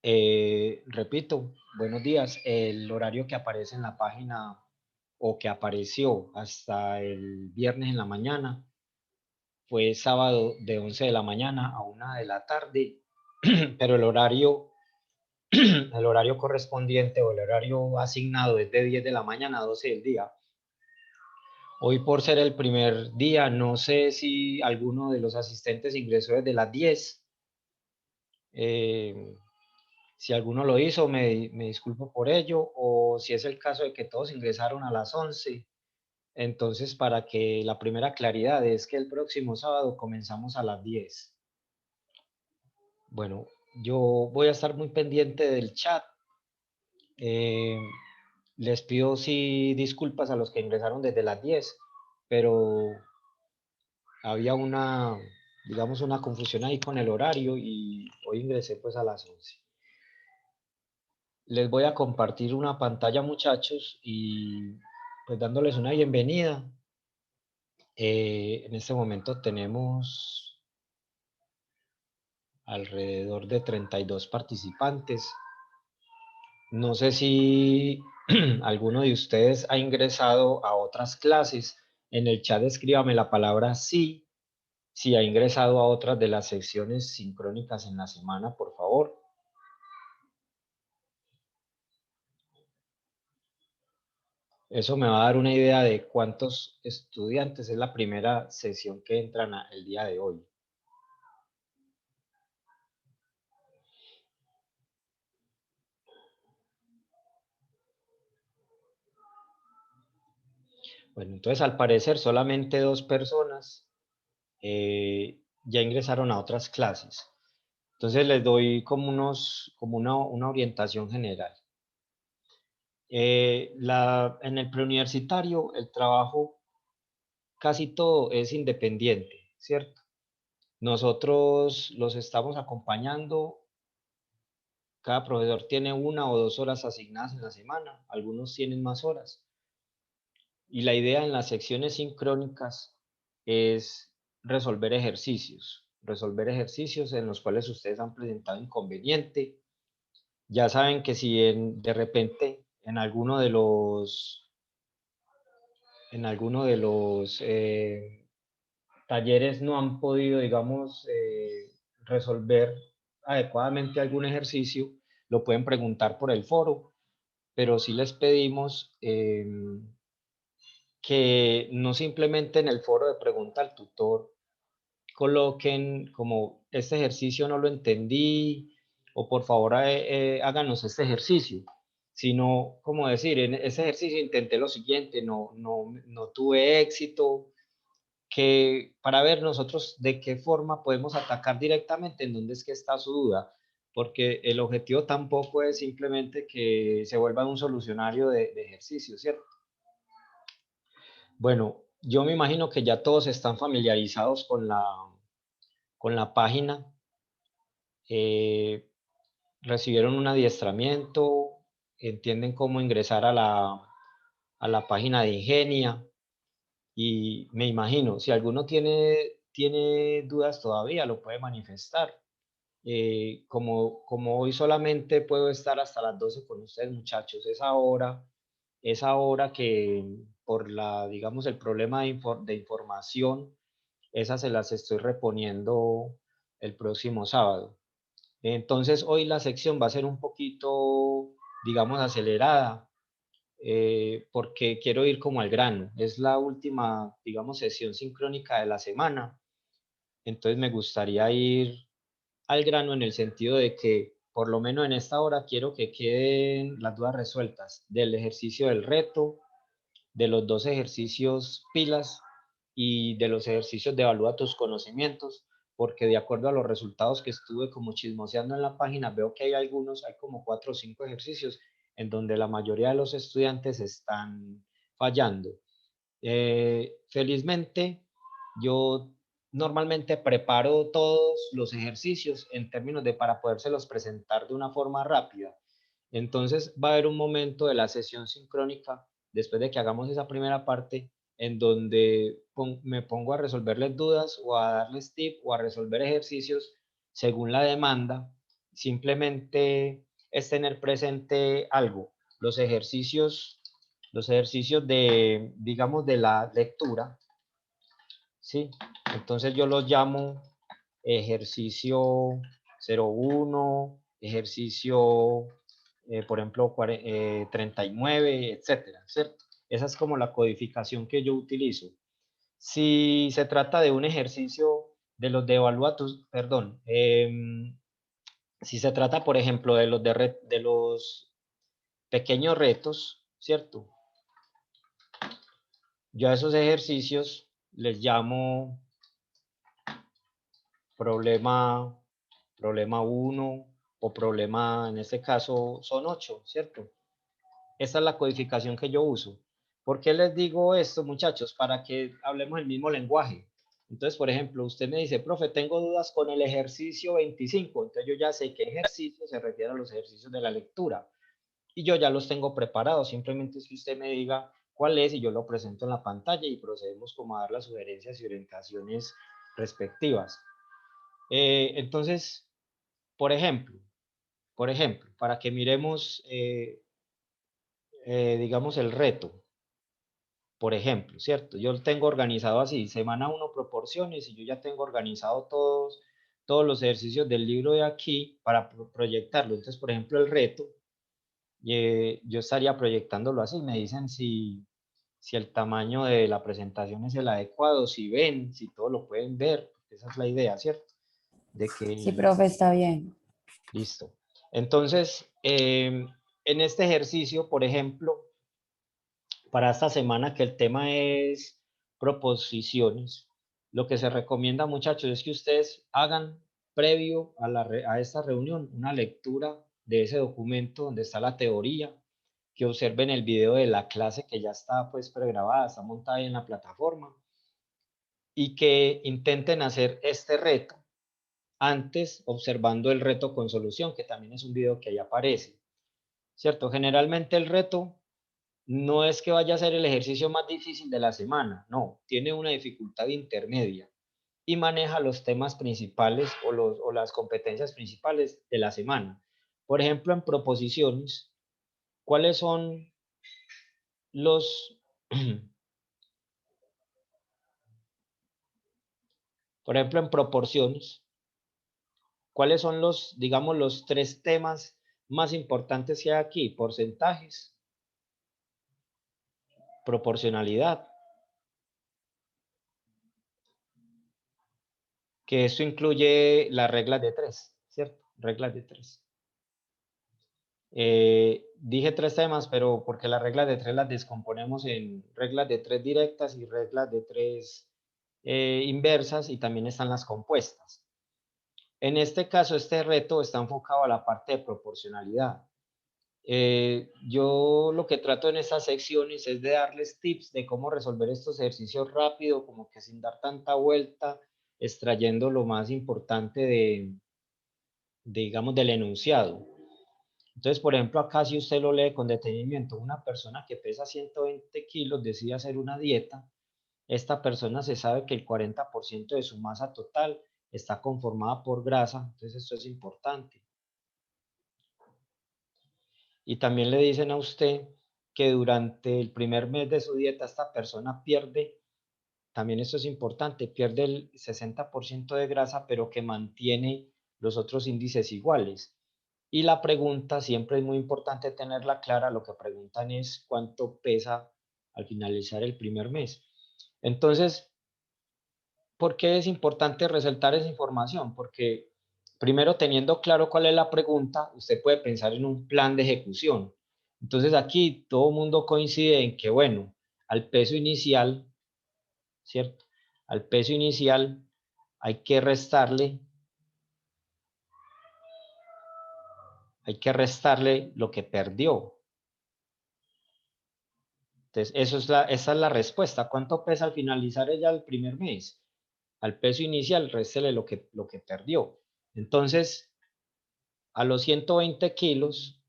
Repito, buenos días. El horario que aparece en la página o que apareció hasta el viernes en la mañana fue sábado de 11 de la mañana a 1 de la tarde, pero el horario correspondiente o el horario asignado es de 10 de la mañana a 12 del día. Hoy por ser el primer día, no sé si alguno de los asistentes ingresó desde las 10. Eh, Si alguno lo hizo, me disculpo por ello, o si es el caso de que todos ingresaron a las 11, entonces para que la primera claridad es que el próximo sábado comenzamos a las 10. Bueno, yo voy a estar muy pendiente del chat. eh, Les pido sí disculpas a los que ingresaron desde las 10, pero había digamos, una confusión ahí con el horario y hoy ingresé pues a las 11. Les voy a compartir una pantalla, muchachos, y pues dándoles una bienvenida. En este momento tenemos alrededor de 32 participantes. No sé si alguno de ustedes ha ingresado a otras clases. En el chat escríbame la palabra sí, si ha ingresado a otras de las secciones sincrónicas en la semana, por favor. Eso me va a dar una idea de cuántos estudiantes es la primera sesión que entran el día de hoy. Bueno, entonces al parecer solamente 2 personas ya ingresaron a otras clases. Entonces les doy como una orientación general. En el preuniversitario el trabajo casi todo es independiente, ¿cierto? Nosotros los estamos acompañando. Cada profesor tiene 1 o 2 horas asignadas en la semana, algunos tienen más horas. Y la idea en las secciones sincrónicas es resolver ejercicios en los cuales ustedes han presentado inconveniente. Ya saben que si de repente en alguno de los talleres no han podido, digamos, resolver adecuadamente algún ejercicio, lo pueden preguntar por el foro, pero sí les pedimos que no simplemente en el foro de pregunta al tutor coloquen como este ejercicio no lo entendí o por favor háganos este ejercicio, sino como decir, en ese ejercicio intenté lo siguiente, no tuve éxito, que para ver nosotros de qué forma podemos atacar directamente en dónde es que está su duda, porque el objetivo tampoco es simplemente que se vuelva un solucionario de ejercicio, ¿cierto? Bueno, yo me imagino que ya todos están familiarizados con la página, eh, recibieron un adiestramiento, entienden cómo ingresar a la página de Ingenia y me imagino, si alguno tiene dudas todavía, lo puede manifestar. Como hoy solamente puedo estar hasta las 12 con ustedes, muchachos, esa hora que por digamos, el problema de información, esas se las estoy reponiendo el próximo sábado. Entonces, hoy la sección va a ser un poquito, digamos, acelerada, porque quiero ir como al grano. Es la última, digamos, sesión sincrónica de la semana. Entonces, me gustaría ir al grano en el sentido de que, por lo menos en esta hora, quiero que queden las dudas resueltas del ejercicio del reto, de los 2 ejercicios pilas y de los ejercicios de evalúa tus conocimientos, porque de acuerdo a los resultados que estuve como chismoseando en la página, veo que hay como 4 o 5 ejercicios en donde la mayoría de los estudiantes están fallando. Felizmente, yo normalmente preparo todos los ejercicios en términos de para podérselos presentar de una forma rápida. Entonces va a haber un momento de la sesión sincrónica, después de que hagamos esa primera parte, en donde me pongo a resolverles dudas o a darles tip o a resolver ejercicios según la demanda simplemente es tener presente algo. Los ejercicios de, digamos, de la lectura, ¿sí? Entonces yo los llamo ejercicio 01, ejercicio, por ejemplo, 39, etcétera, ¿cierto? Esa es como la codificación que yo utilizo. Si se trata de un ejercicio de los de Evaluatus, perdón, si se trata, por ejemplo, de los pequeños retos, ¿cierto? Yo a esos ejercicios les llamo problema, problema 1 o problema, en este caso, son 8, ¿cierto? Esa es la codificación que yo uso. ¿Por qué les digo esto, muchachos? Para que hablemos el mismo lenguaje. Entonces, por ejemplo, usted me dice, profe, tengo dudas con el ejercicio 25. Entonces yo ya sé qué ejercicio se refiere a los ejercicios de la lectura. Y yo ya los tengo preparados. Simplemente es que usted me diga cuál es y yo lo presento en la pantalla y procedemos como a dar las sugerencias y orientaciones respectivas. Entonces, por ejemplo, para que miremos, digamos, el reto. Por ejemplo, ¿cierto? Yo tengo organizado así, semana 1 proporciones y yo ya tengo organizado todos los ejercicios del libro de aquí para proyectarlo. Entonces, por ejemplo, el reto, yo estaría proyectándolo así. Me dicen si el tamaño de la presentación es el adecuado, si ven, si todo lo pueden ver. Esa es la idea, ¿cierto? De Sí, que, profe, está bien. listo. Entonces, en este ejercicio, por ejemplo, para esta semana que el tema es proposiciones, lo que se recomienda, muchachos, es que ustedes hagan previo a esta reunión una lectura de ese documento donde está la teoría, que observen el video de la clase que ya está pues pregrabada, está montada ahí en la plataforma, y que intenten hacer este reto antes observando el reto con solución, que también es un video que ahí aparece, ¿cierto? Generalmente el reto no es que vaya a ser el ejercicio más difícil de la semana, no, tiene una dificultad intermedia y maneja los temas principales o las competencias principales de la semana. Por ejemplo, en proposiciones, ¿cuáles son los, por ejemplo, en proporciones, cuáles son los, digamos, los tres temas más importantes que hay aquí? Porcentajes, proporcionalidad, que esto incluye las reglas de tres, ¿cierto? Reglas de tres. Dije tres temas, pero porque las reglas de tres las descomponemos en reglas de tres directas y reglas de tres inversas y también están las compuestas. En este caso, este reto está enfocado a la parte de proporcionalidad. Yo lo que trato en estas secciones es de darles tips de cómo resolver estos ejercicios rápido, como que sin dar tanta vuelta, extrayendo lo más importante digamos, del enunciado. Entonces, por ejemplo, acá si usted lo lee con detenimiento, una persona que pesa 120 kilos decide hacer una dieta, esta persona se sabe que el 40% de su masa total está conformada por grasa, entonces esto es importante. Y también le dicen a usted que durante el primer mes de su dieta esta persona pierde, también esto es importante, pierde el 60% de grasa, pero que mantiene los otros índices iguales. Y la pregunta siempre es muy importante tenerla clara. Lo que preguntan es cuánto pesa al finalizar el primer mes. Entonces, ¿por qué es importante resaltar esa información? Porque primero, teniendo claro cuál es la pregunta, usted puede pensar en un plan de ejecución. Entonces aquí todo el mundo coincide en que, bueno, al peso inicial, ¿cierto? Al peso inicial hay que restarle lo que perdió. Entonces, esa es la respuesta. ¿Cuánto pesa al finalizar ella el primer mes? Al peso inicial, réstele lo que perdió. Entonces, a los 120 kilos,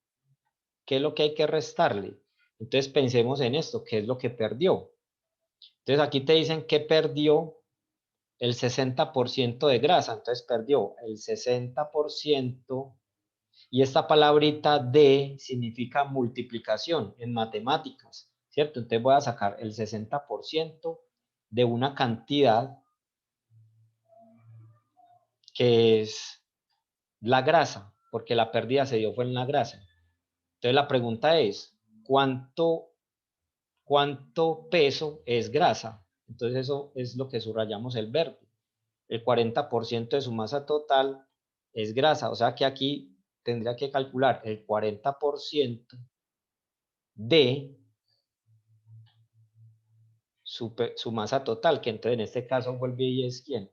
¿qué es lo que hay que restarle? Entonces, pensemos en esto, ¿qué es lo que perdió? Entonces, aquí te dicen que perdió el 60% de grasa. Entonces, perdió el 60% Y esta palabrita de significa multiplicación en matemáticas, ¿cierto? Entonces voy a sacar el 60% de una cantidad que es la grasa, porque la pérdida se dio fue en la grasa. Entonces la pregunta es, ¿cuánto peso es grasa? Entonces eso es lo que subrayamos el verde. El 40% de su masa total es grasa, o sea que aquí tendría que calcular el 40% de su masa total, que entonces en este caso vuelve y es ¿quién?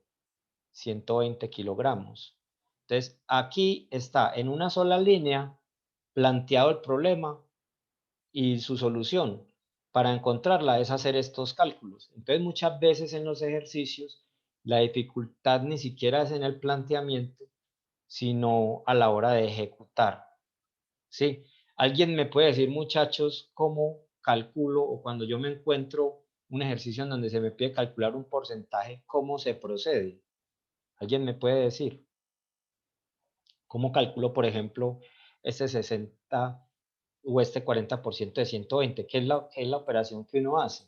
120 kilogramos. Entonces aquí está en una sola línea planteado el problema y su solución. Para encontrarla es hacer estos cálculos. Entonces muchas veces en los ejercicios la dificultad ni siquiera es en el planteamiento, sino a la hora de ejecutar. ¿Sí? ¿Alguien me puede decir, muchachos, cómo calculo o cuando yo me encuentro un ejercicio en donde se me pide calcular un porcentaje, cómo se procede? ¿Alguien me puede decir? ¿Cómo calculo, por ejemplo, este 60 o este 40% de 120? ¿Qué es la operación que uno hace?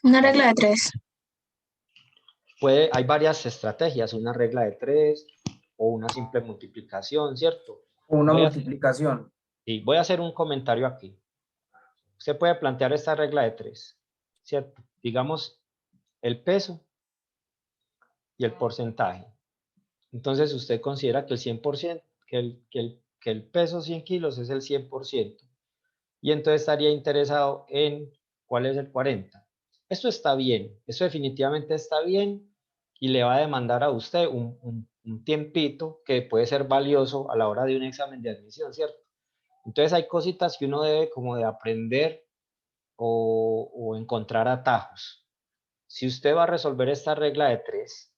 Una regla de 3. Hay varias estrategias, una regla de 3 o una simple multiplicación, ¿cierto? Una multiplicación. Voy a hacer un comentario aquí. Usted puede plantear esta regla de 3, ¿cierto? Digamos, el peso y el porcentaje. Entonces usted considera que el 100%, que el peso 100 kilos es el 100%. Y entonces estaría interesado en cuál es el 40. Esto está bien, esto definitivamente está bien y le va a demandar a usted un tiempito que puede ser valioso a la hora de un examen de admisión, ¿cierto? Entonces hay cositas que uno debe como de aprender o encontrar atajos. Si usted va a resolver esta regla de 3,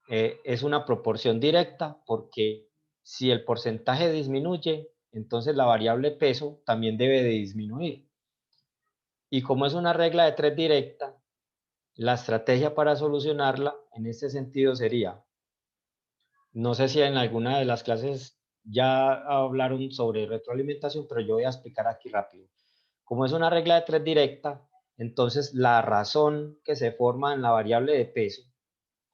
es una proporción directa porque si el porcentaje disminuye, entonces la variable peso también debe de disminuir. Y como es una regla de 3 directa, la estrategia para solucionarla en este sentido sería, no sé si en alguna de las clases ya hablaron sobre retroalimentación, pero yo voy a explicar aquí rápido. Como es una regla de 3 directa, entonces la razón que se forma en la variable de peso,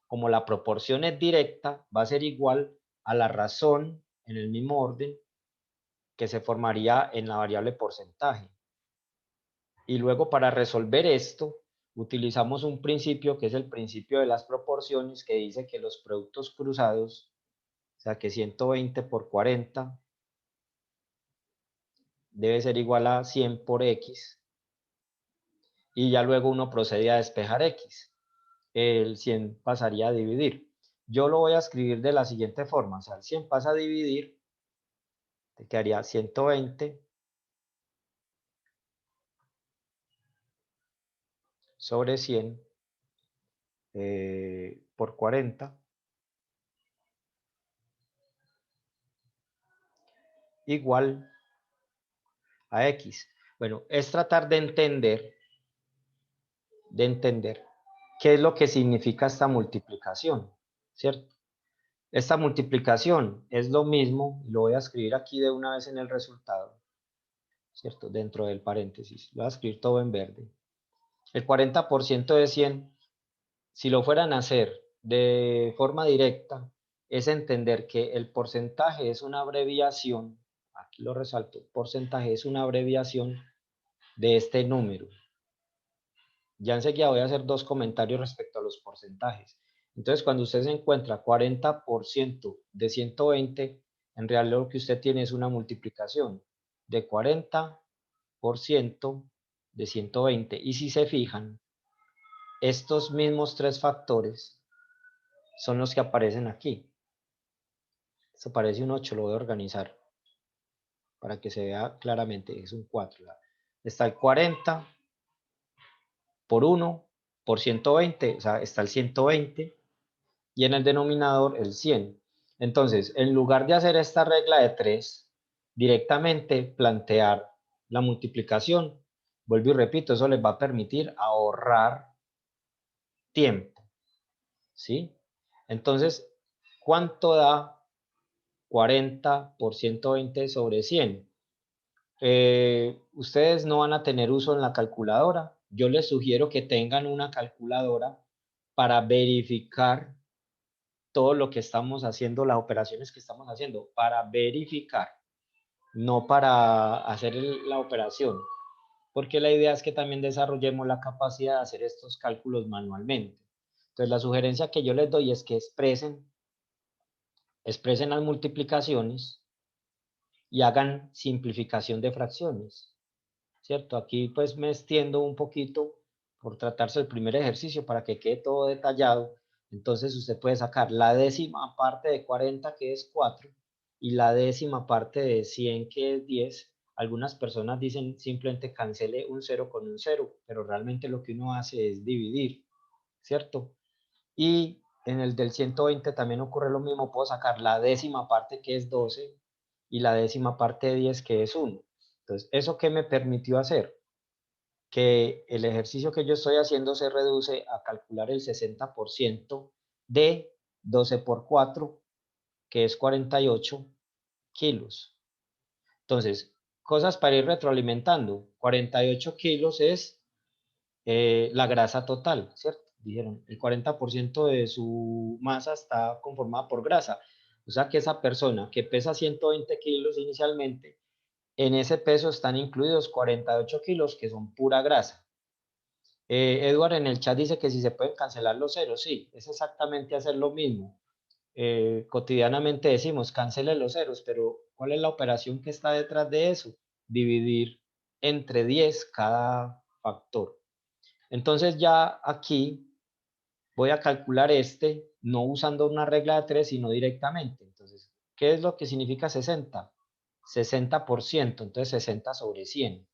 como la proporción es directa, va a ser igual a la razón en el mismo orden que se formaría en la variable porcentaje. Y luego para resolver esto, utilizamos un principio que es el principio de las proporciones, que dice que los productos cruzados, o sea que 120 por 40 debe ser igual a 100 por X, y ya luego uno procede a despejar X. El 100 pasaría a dividir. Yo lo voy a escribir de la siguiente forma, o sea, el 100 pasa a dividir, te quedaría 120 sobre 100 por 40 igual a X. Bueno, es tratar de entender qué es lo que significa esta multiplicación, ¿cierto? Esta multiplicación es lo mismo, lo voy a escribir aquí de una vez en el resultado, ¿cierto? Dentro del paréntesis, lo voy a escribir todo en verde. El 40% de 100, si lo fueran a hacer de forma directa, es entender que el porcentaje es una abreviación, aquí lo resalto, porcentaje es una abreviación de este número. Ya enseguida voy a hacer dos comentarios respecto a los porcentajes. Entonces, cuando usted se encuentra 40% de 120, en realidad lo que usted tiene es una multiplicación de 40% de 120. Y si se fijan, estos mismos tres factores son los que aparecen aquí. Esto parece un 8, lo voy a organizar para que se vea claramente. Es un 4. Está el 40 por 1 por 120, o sea, está el 120 y en el denominador el 100. Entonces, en lugar de hacer esta regla de 3, directamente plantear la multiplicación, vuelvo y repito, eso les va a permitir ahorrar tiempo, ¿sí? Entonces, ¿cuánto da 40 por 120 sobre 100. Ustedes no van a tener uso en la calculadora. Yo les sugiero que tengan una calculadora para verificar todo lo que estamos haciendo, las operaciones que estamos haciendo, para verificar, no para hacer la operación, porque la idea es que también desarrollemos la capacidad de hacer estos cálculos manualmente. Entonces, la sugerencia que yo les doy es que expresen las multiplicaciones y hagan simplificación de fracciones, ¿cierto? Aquí pues me extiendo un poquito por tratarse el primer ejercicio para que quede todo detallado. Entonces usted puede sacar la décima parte de 40, que es 4, y la décima parte de 100, que es 10. Algunas personas dicen simplemente cancele un 0 con un 0, pero realmente lo que uno hace es dividir, ¿cierto? Y en el del 120 también ocurre lo mismo, puedo sacar la décima parte, que es 12, y la décima parte de 10, que es 1. Entonces, ¿eso qué me permitió hacer? Que el ejercicio que yo estoy haciendo se reduce a calcular el 60% de 12 por 4, que es 48 kilos. Entonces, cosas para ir retroalimentando. 48 kilos es la grasa total, ¿cierto? Dijeron, el 40% de su masa está conformada por grasa. O sea que esa persona que pesa 120 kilos inicialmente, en ese peso están incluidos 48 kilos que son pura grasa. Edward en el chat dice que si se pueden cancelar los ceros. Sí, es exactamente hacer lo mismo. Cotidianamente decimos cancele los ceros, pero ¿cuál es la operación que está detrás de eso? Dividir entre 10 cada factor. Entonces ya aquí voy a calcular no usando una regla de 3, sino directamente. Entonces, ¿qué es lo que significa 60? 60%, entonces 60 sobre 100.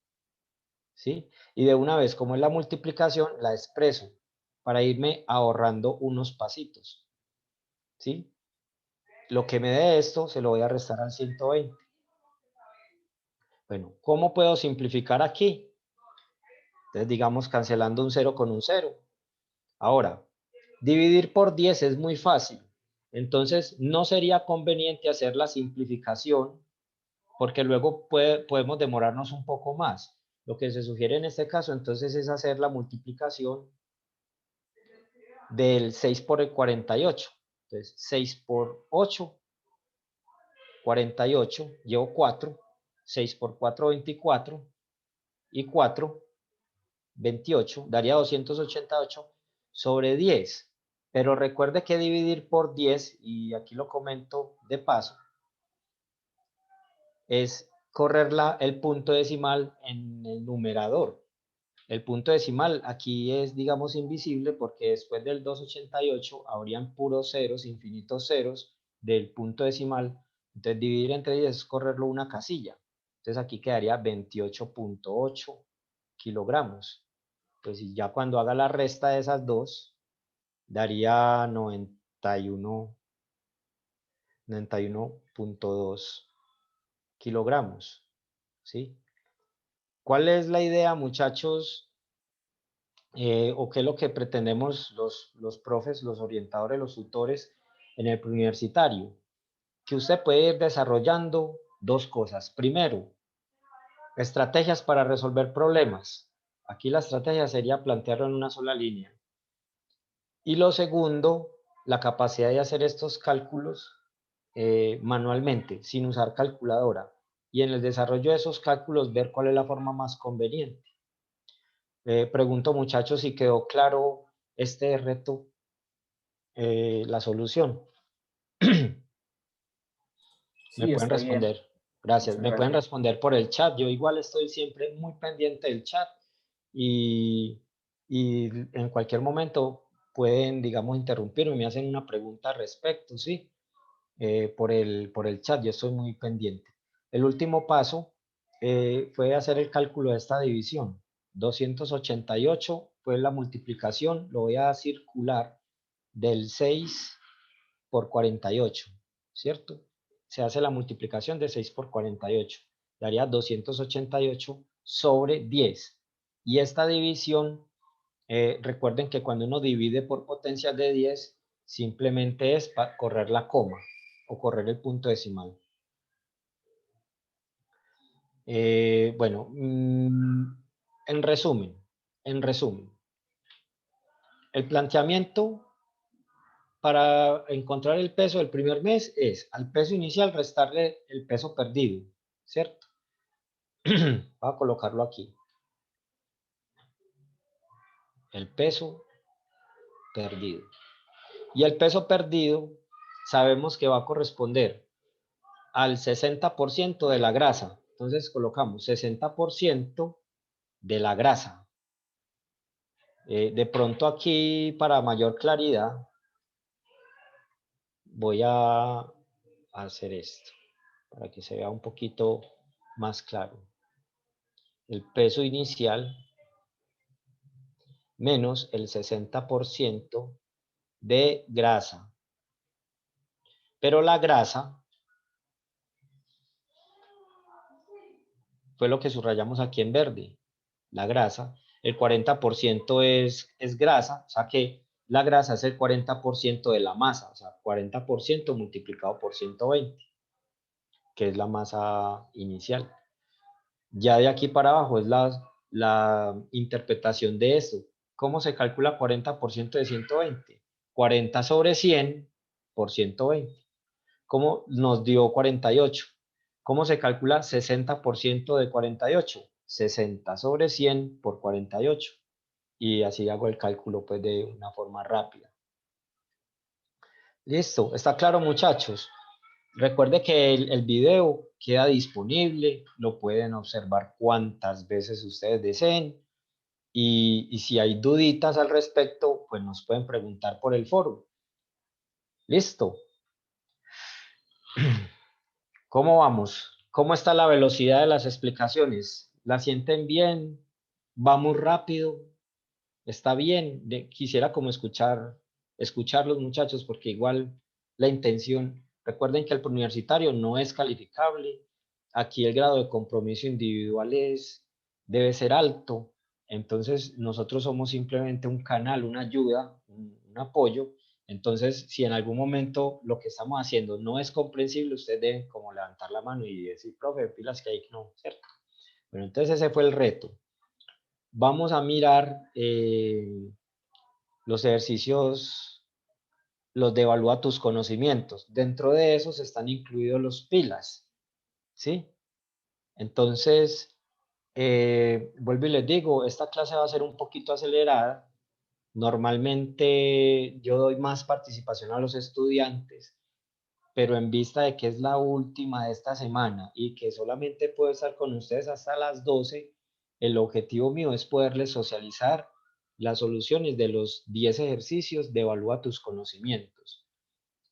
¿Sí? Y de una vez, como es la multiplicación, la expreso para irme ahorrando unos pasitos. ¿Sí? Lo que me dé esto se lo voy a restar al 120. Bueno, ¿cómo puedo simplificar aquí? Entonces, digamos, cancelando un 0 con un 0. Ahora, dividir por 10 es muy fácil. Entonces, no sería conveniente hacer la simplificación porque luego podemos demorarnos un poco más. Lo que se sugiere en este caso, entonces, es hacer la multiplicación del 6 por el 48. Entonces, 6 por 8, 48, llevo 4, 6 por 4, 24, y 4, 28, daría 288 sobre 10. Pero recuerde que dividir por 10, y aquí lo comento de paso, es correr el punto decimal en el numerador. El punto decimal aquí es, digamos, invisible porque después del 288 habrían puros ceros, infinitos ceros del punto decimal. Entonces dividir entre 10 es correrlo una casilla. Entonces aquí quedaría 28.8 kilogramos. Pues ya cuando haga la resta de esas dos, daría 91.2 kilogramos. ¿Sí? ¿Cuál es la idea, muchachos? ¿O qué es lo que pretendemos los profes, los orientadores, los tutores en el preuniversitario? Que usted puede ir desarrollando dos cosas. Primero, estrategias para resolver problemas. Aquí la estrategia sería plantearlo en una sola línea. Y lo segundo, la capacidad de hacer estos cálculos manualmente, sin usar calculadora. Y en el desarrollo de esos cálculos, ver cuál es la forma más conveniente. Pregunto, muchachos, si quedó claro este reto, la solución. Me Sí, pueden está bien. responder. Gracias. Muchas Me pueden gracias. responder por el chat. Yo igual estoy siempre muy pendiente del chat y, y en cualquier momento pueden, digamos, interrumpirme, me hacen una pregunta al respecto, ¿sí? Por el chat, yo estoy muy pendiente. El último paso fue hacer el cálculo de esta división. 288 fue la multiplicación, lo voy a circular del 6 por 48, ¿cierto? Se hace la multiplicación de 6 por 48, daría 288 sobre 10. Y esta división, recuerden que cuando uno divide por potencias de 10, simplemente es para correr la coma. o correr el punto decimal. Bueno, en resumen, el planteamiento para encontrar el peso del primer mes es al peso inicial restarle el peso perdido, ¿cierto? Voy a colocarlo aquí. El peso perdido. Y el peso perdido sabemos que va a corresponder al 60% de la grasa. Entonces colocamos 60% de la grasa. De pronto aquí, para mayor claridad, voy a hacer esto, para que se vea un poquito más claro. El peso inicial menos el 60% de grasa. Pero la grasa fue lo que subrayamos aquí en verde. La grasa, el 40% es grasa, o sea que la grasa es el 40% de la masa, o sea, 40% multiplicado por 120, que es la masa inicial. Ya de aquí para abajo es la interpretación de esto. ¿Cómo se calcula 40% de 120? 40 sobre 100 por 120. ¿Cómo nos dio 48? ¿Cómo se calcula 60% de 48? 60 sobre 100 por 48. Y así hago el cálculo pues de una forma rápida. Listo, ¿está claro, muchachos? Recuerde que el video queda disponible, lo pueden observar cuantas veces ustedes deseen y si hay duditas al respecto, pues nos pueden preguntar por el foro. Listo. ¿Cómo vamos? ¿Cómo está la velocidad de las explicaciones? ¿La sienten bien? ¿Va muy rápido? ¿Está bien? Quisiera como escucharlos, muchachos, porque igual la intención, recuerden que el preuniversitario no es calificable, aquí el grado de compromiso individual debe ser alto, entonces nosotros somos simplemente un canal, una ayuda, un apoyo. Entonces, si en algún momento lo que estamos haciendo no es comprensible, usted debe como levantar la mano y decir, profe, pilas que hay que no, ¿cierto? Bueno, entonces ese fue el reto. Vamos a mirar los ejercicios, los de evalúa tus conocimientos. Dentro de esos están incluidos los pilas, ¿sí? Entonces, vuelvo y les digo, esta clase va a ser un poquito acelerada. Normalmente yo doy más participación a los estudiantes, pero en vista de que es la última de esta semana y que solamente puedo estar con ustedes hasta las 12, el objetivo mío es poderles socializar las soluciones de los 10 ejercicios de evalúa tus conocimientos.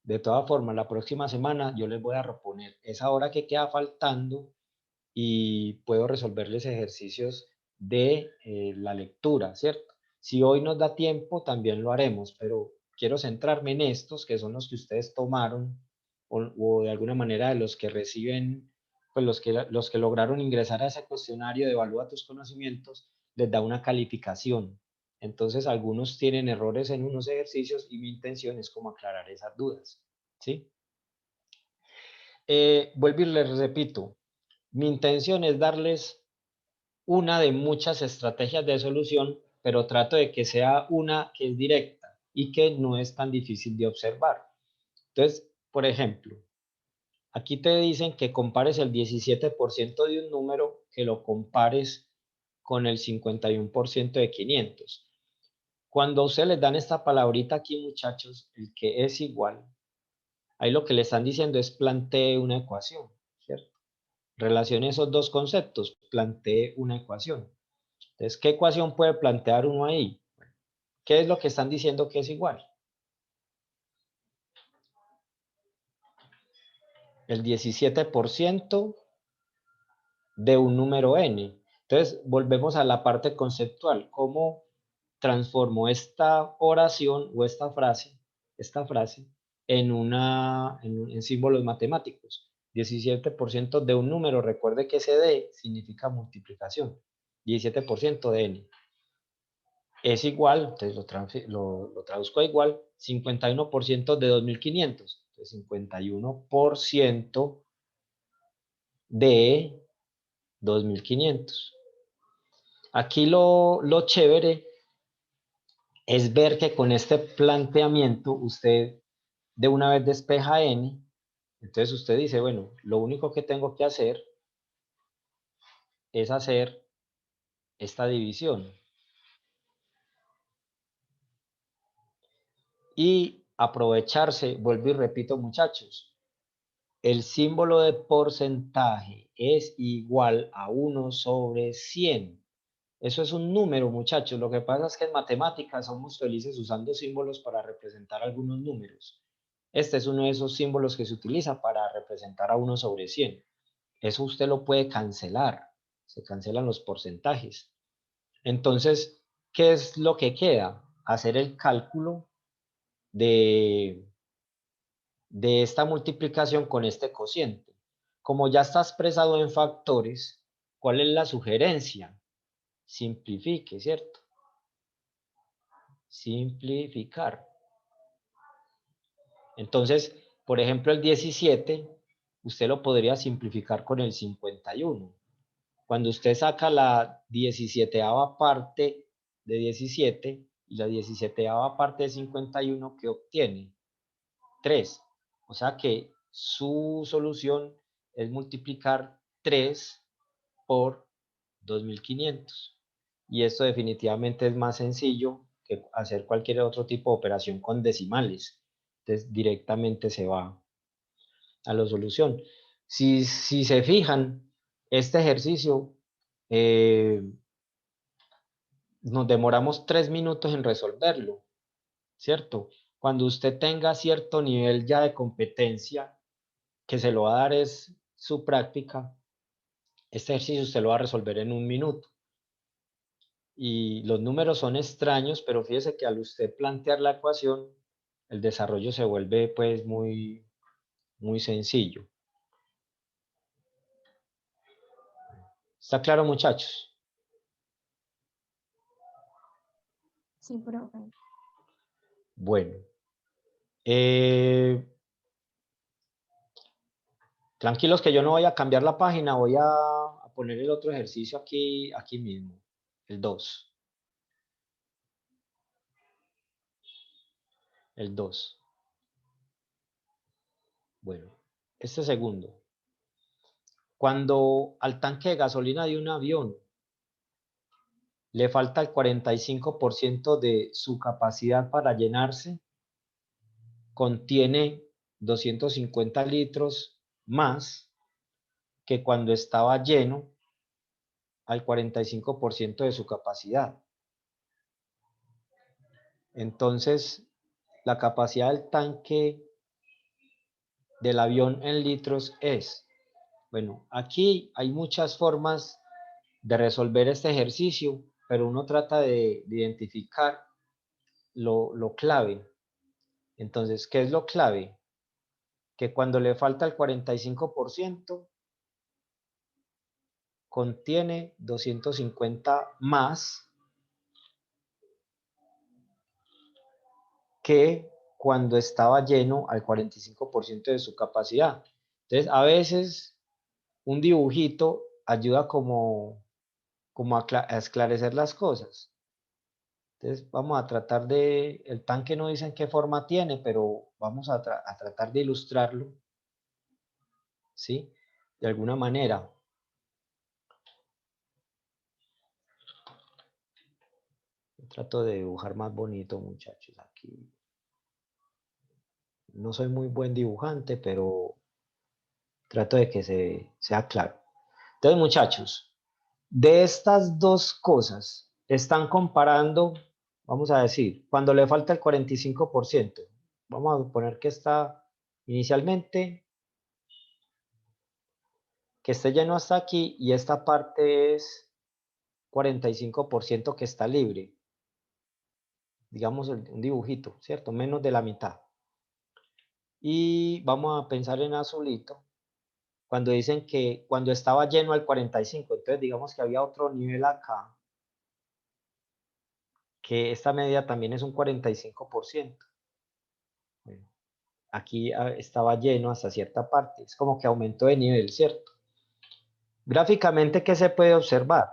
De todas formas, la próxima semana yo les voy a reponer esa hora que queda faltando y puedo resolverles ejercicios de la lectura, ¿cierto? Si hoy nos da tiempo, también lo haremos, pero quiero centrarme en estos, que son los que ustedes tomaron, o de alguna manera de los que reciben, pues los que lograron ingresar a ese cuestionario de evalúa tus conocimientos, les da una calificación. Entonces, algunos tienen errores en unos ejercicios y mi intención es como aclarar esas dudas, ¿sí? Vuelvo y les repito, mi intención es darles una de muchas estrategias de solución, pero trato de que sea una que es directa y que no es tan difícil de observar. Entonces, por ejemplo, aquí te dicen que compares el 17% de un número, que lo compares con el 51% de 500. Cuando a ustedes les dan esta palabrita aquí, muchachos, el que es igual, ahí lo que le están diciendo es plantee una ecuación, ¿cierto? Relacione esos dos conceptos, plantee una ecuación. Entonces, ¿qué ecuación puede plantear uno ahí? ¿Qué es lo que están diciendo que es igual? El 17% de un número n. Entonces, volvemos a la parte conceptual. ¿Cómo transformo esta oración o esta frase en símbolos matemáticos? 17% de un número, recuerde que ese D significa multiplicación. 17% de n. Es igual, entonces lo traduzco a igual, 51% de 2500. 51% de 2.500. Aquí lo chévere es ver que con este planteamiento usted de una vez despeja n. Entonces usted dice, bueno, lo único que tengo que hacer es hacer esta división. Y aprovecharse, vuelvo y repito, muchachos, el símbolo de porcentaje es igual a 1 sobre 100. Eso es un número, muchachos. Lo que pasa es que en matemáticas somos felices usando símbolos para representar algunos números. Este es uno de esos símbolos que se utiliza para representar a 1 sobre 100. Eso usted lo puede cancelar. Se cancelan los porcentajes. Entonces, ¿qué es lo que queda? Hacer el cálculo de esta multiplicación con este cociente. Como ya está expresado en factores, ¿cuál es la sugerencia? Simplifique, ¿cierto? Simplificar. Entonces, por ejemplo, el 17, usted lo podría simplificar con el 51. Cuando usted saca la 17ª parte de 17 y la 17ª parte de 51, ¿qué obtiene? 3. O sea que su solución es multiplicar 3 por 2.500. Y esto definitivamente es más sencillo que hacer cualquier otro tipo de operación con decimales. Entonces directamente se va a la solución. Si se fijan, este ejercicio nos demoramos 3 minutos en resolverlo, ¿cierto? Cuando usted tenga cierto nivel ya de competencia, que se lo va a dar es su práctica, este ejercicio usted lo va a resolver en 1 minuto. Y los números son extraños, pero fíjese que al usted plantear la ecuación, el desarrollo se vuelve pues muy sencillo. ¿Está claro, muchachos? Sí, profe. Bueno. Tranquilos que yo no voy a cambiar la página, voy a poner el otro ejercicio aquí mismo, el 2. El 2. Bueno, este segundo. Cuando al tanque de gasolina de un avión le falta el 45% de su capacidad para llenarse, contiene 250 litros más que cuando estaba lleno al 45% de su capacidad. Entonces, la capacidad del tanque del avión en litros es, bueno, aquí hay muchas formas de resolver este ejercicio, pero uno trata de identificar lo clave. Entonces, ¿qué es lo clave? Que cuando le falta el 45%, contiene 250 más que cuando estaba lleno al 45% de su capacidad. Entonces, a veces un dibujito ayuda como a esclarecer las cosas. Entonces, vamos a tratar de, el tanque no dice en qué forma tiene, pero vamos a tratar de ilustrarlo, ¿sí? De alguna manera. Trato de dibujar más bonito, muchachos, aquí. No soy muy buen dibujante, pero trato de que sea claro. Entonces, muchachos, de estas dos cosas, están comparando, vamos a decir, cuando le falta el 45%, vamos a poner que está inicialmente, que esté lleno hasta aquí, y esta parte es 45% que está libre. Digamos un dibujito, ¿cierto? Menos de la mitad. Y vamos a pensar en azulito, cuando dicen que cuando estaba lleno al 45, entonces digamos que había otro nivel acá, que esta medida también es un 45%. Bueno, aquí estaba lleno hasta cierta parte. Es como que aumentó de nivel, ¿cierto? Gráficamente, ¿qué se puede observar?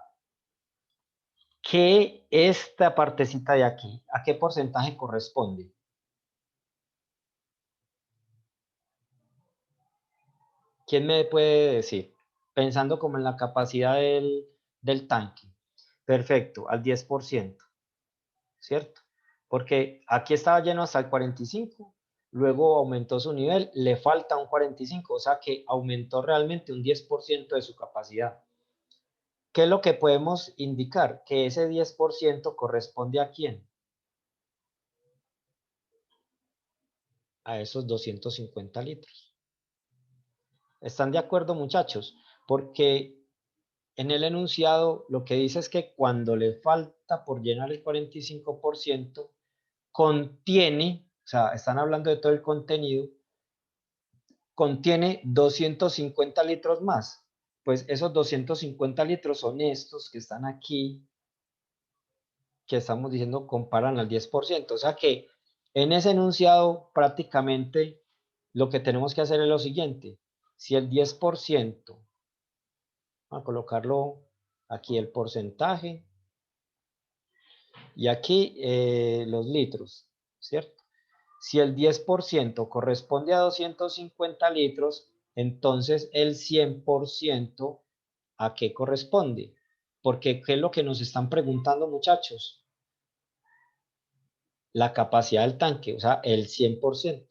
Que esta partecita de aquí, ¿a qué porcentaje corresponde? ¿Quién me puede decir? Pensando como en la capacidad del tanque. Perfecto, al 10%, ¿cierto? Porque aquí estaba lleno hasta el 45, luego aumentó su nivel, le falta un 45, o sea que aumentó realmente un 10% de su capacidad. ¿Qué es lo que podemos indicar? Que ese 10% corresponde ¿a quién? A esos 250 litros. ¿Están de acuerdo, muchachos? Porque en el enunciado lo que dice es que cuando le falta por llenar el 45%, contiene, o sea, están hablando de todo el contenido, contiene 250 litros más. Pues esos 250 litros son estos que están aquí, que estamos diciendo comparan al 10%. O sea que en ese enunciado prácticamente lo que tenemos que hacer es lo siguiente. Si el 10%, a colocarlo aquí el porcentaje y aquí los litros, ¿cierto? Si el 10% corresponde a 250 litros, entonces el 100% ¿a qué corresponde? Porque ¿qué es lo que nos están preguntando, muchachos? La capacidad del tanque, o sea, el 100%.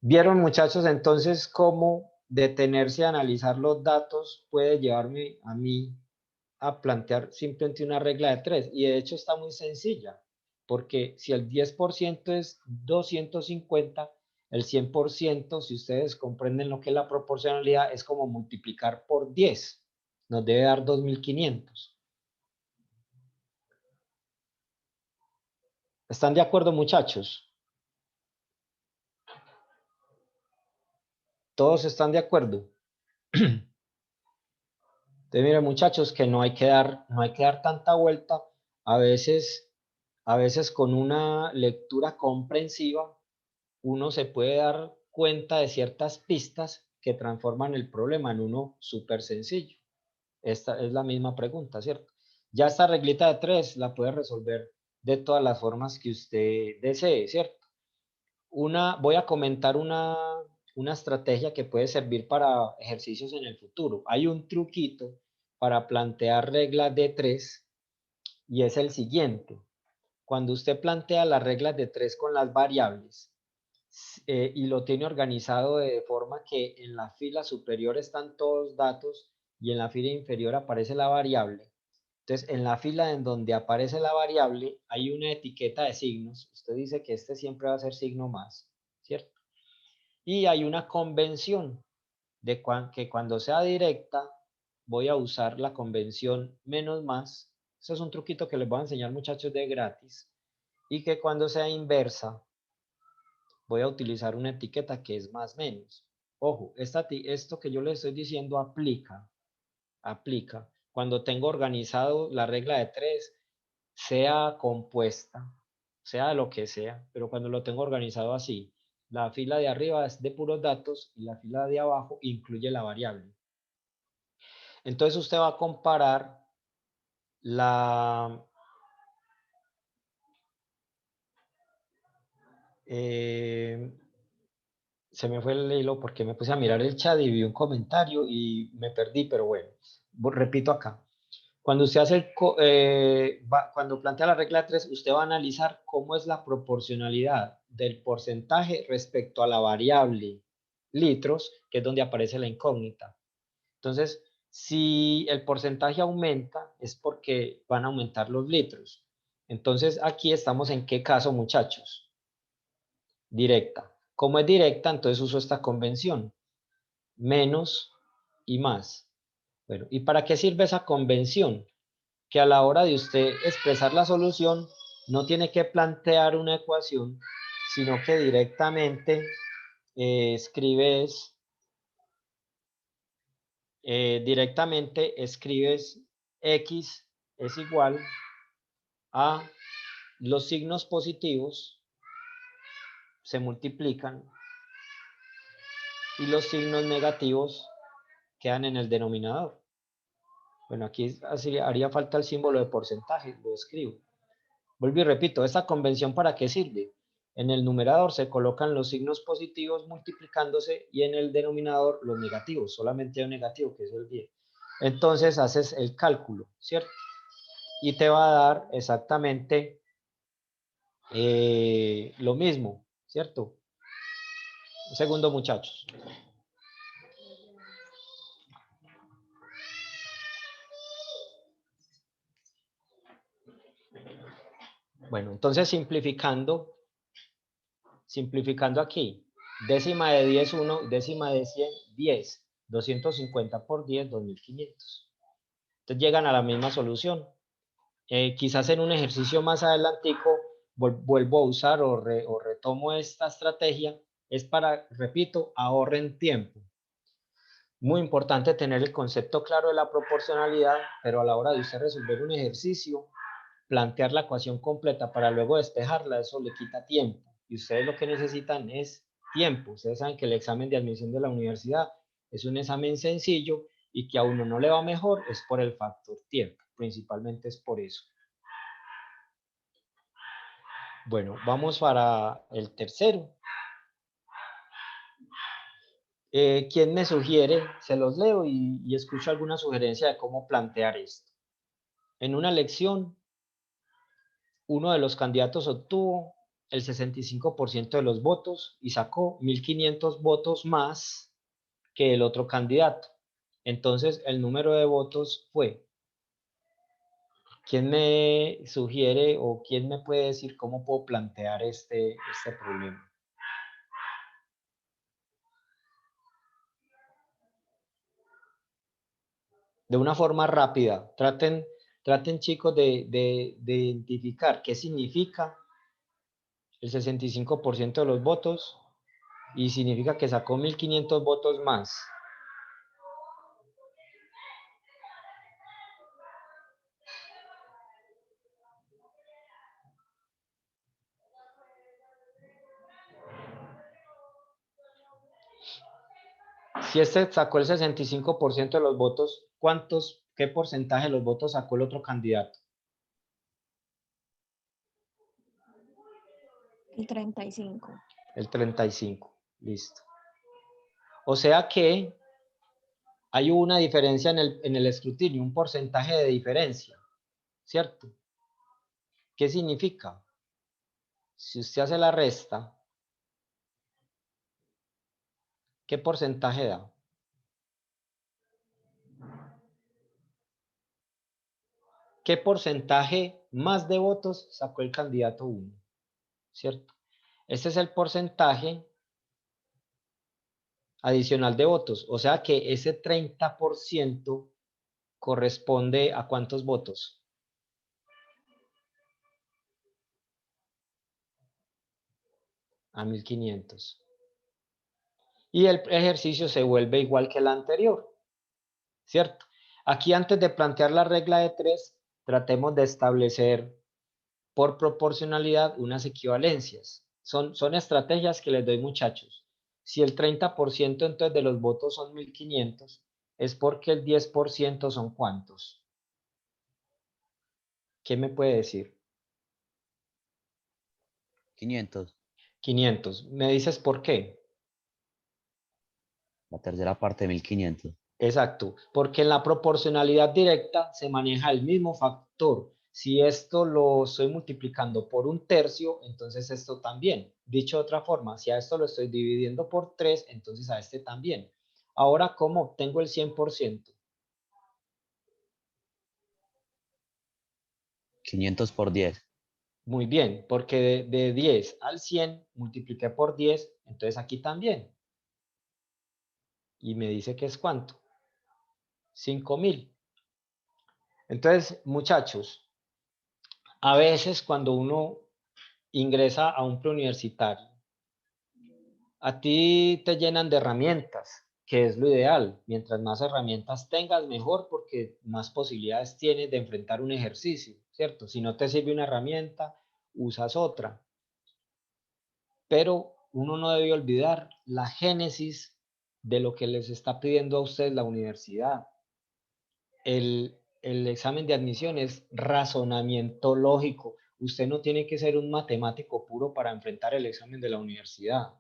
¿Vieron, muchachos, entonces cómo detenerse a analizar los datos puede llevarme a mí a plantear simplemente una regla de 3? Y de hecho está muy sencilla, porque si el 10% es 250, el 100%, si ustedes comprenden lo que es la proporcionalidad, es como multiplicar por 10. Nos debe dar 2500. ¿Están de acuerdo, muchachos? ¿Todos están de acuerdo? Entonces, miren, muchachos, que no hay que dar tanta vuelta. A veces, a veces con una lectura comprensiva, uno se puede dar cuenta de ciertas pistas que transforman el problema en uno súper sencillo. Esta es la misma pregunta, ¿cierto? Ya esta reglita de 3 la puede resolver de todas las formas que usted desee, ¿cierto? Voy a comentar una estrategia que puede servir para ejercicios en el futuro. Hay un truquito para plantear reglas de 3 y es el siguiente. Cuando usted plantea las reglas de 3 con las variables y lo tiene organizado de forma que en la fila superior están todos los datos y en la fila inferior aparece la variable. Entonces, en la fila en donde aparece la variable hay una etiqueta de signos. Usted dice que este siempre va a ser signo más, ¿cierto? Y hay una convención de que cuando sea directa voy a usar la convención menos más. Eso es un truquito que les voy a enseñar, muchachos, de gratis. Y que cuando sea inversa voy a utilizar una etiqueta que es más menos. Ojo, esto que yo les estoy diciendo aplica cuando tengo organizado la regla de 3, sea compuesta, sea lo que sea, pero cuando lo tengo organizado así, la fila de arriba es de puros datos y la fila de abajo incluye la variable. Entonces usted va a comparar la... se me fue el hilo porque me puse a mirar el chat y vi un comentario y me perdí, pero bueno, repito acá. Cuando usted hace cuando plantea la regla 3, usted va a analizar cómo es la proporcionalidad del porcentaje respecto a la variable litros, que es donde aparece la incógnita. Entonces, si el porcentaje aumenta, es porque van a aumentar los litros. Entonces, aquí estamos en qué caso, muchachos? Directa. Como es directa, entonces uso esta convención. Menos y más. Bueno, ¿y para qué sirve esa convención? Que a la hora de usted expresar la solución, no tiene que plantear una ecuación, sino que directamente escribes X es igual a los signos positivos se multiplican y los signos negativos quedan en el denominador. Bueno, aquí así haría falta el símbolo de porcentaje, lo escribo. Vuelvo y repito, ¿esta convención para qué sirve? En el numerador se colocan los signos positivos multiplicándose y en el denominador los negativos, solamente hay un negativo que es el 10. Entonces haces el cálculo, ¿cierto? Y te va a dar exactamente lo mismo, ¿cierto? Un segundo, muchachos. Bueno, entonces simplificando aquí, décima de 10, 1, décima de 100, 10, 250 por 10, 2500. Entonces llegan a la misma solución. Quizás en un ejercicio más adelantico vuelvo a usar o retomo esta estrategia, es para, repito, ahorren tiempo. Muy importante tener el concepto claro de la proporcionalidad, pero a la hora de usted resolver un ejercicio, plantear la ecuación completa para luego despejarla, eso le quita tiempo. Y ustedes lo que necesitan es tiempo. Ustedes saben que el examen de admisión de la universidad es un examen sencillo y que a uno no le va mejor es por el factor tiempo. Principalmente es por eso. Bueno, vamos para el tercero. ¿Quién me sugiere? Se los leo y escucho alguna sugerencia de cómo plantear esto. En una elección, uno de los candidatos obtuvo el 65% de los votos y sacó 1500 votos más que el otro candidato. Entonces, el número de votos fue. ¿Quién me sugiere o quién me puede decir cómo puedo plantear este problema? De una forma rápida, traten chicos de identificar qué significa el 65% de los votos y significa que sacó 1500 votos más. Si este sacó el 65% de los votos, qué porcentaje de los votos sacó el otro candidato? El 35. El 35, listo. O sea que hay una diferencia en el escrutinio, un porcentaje de diferencia, ¿cierto? ¿Qué significa? Si usted hace la resta, ¿qué porcentaje da? ¿Qué porcentaje más de votos sacó el candidato 1? ¿Cierto? Este es el porcentaje adicional de votos. O sea que ese 30% corresponde a ¿cuántos votos? A 1500. Y el ejercicio se vuelve igual que el anterior, ¿cierto? Aquí antes de plantear la regla de 3, tratemos de establecer por proporcionalidad unas equivalencias. Son estrategias que les doy, muchachos. Si el 30% entonces de los votos son 1500, es porque el 10% son ¿cuántos? ¿Qué me puede decir? 500. 500. ¿Me dices por qué? La tercera parte de 1500. Exacto, porque en la proporcionalidad directa se maneja el mismo factor. Si esto lo estoy multiplicando por un tercio, entonces esto también. Dicho de otra forma, si a esto lo estoy dividiendo por 3, entonces a este también. Ahora, ¿cómo obtengo el 100%? 500 por 10. Muy bien, porque de 10 al 100 multipliqué por 10, entonces aquí también. Y me dice que es ¿cuánto? 5000. Entonces, muchachos, a veces cuando uno ingresa a un preuniversitario, a ti te llenan de herramientas, que es lo ideal. Mientras más herramientas tengas, mejor, porque más posibilidades tienes de enfrentar un ejercicio, ¿cierto? Si no te sirve una herramienta, usas otra. Pero uno no debe olvidar la génesis de lo que les está pidiendo a ustedes la universidad. El examen de admisión es razonamiento lógico. Usted no tiene que ser un matemático puro para enfrentar el examen de la universidad.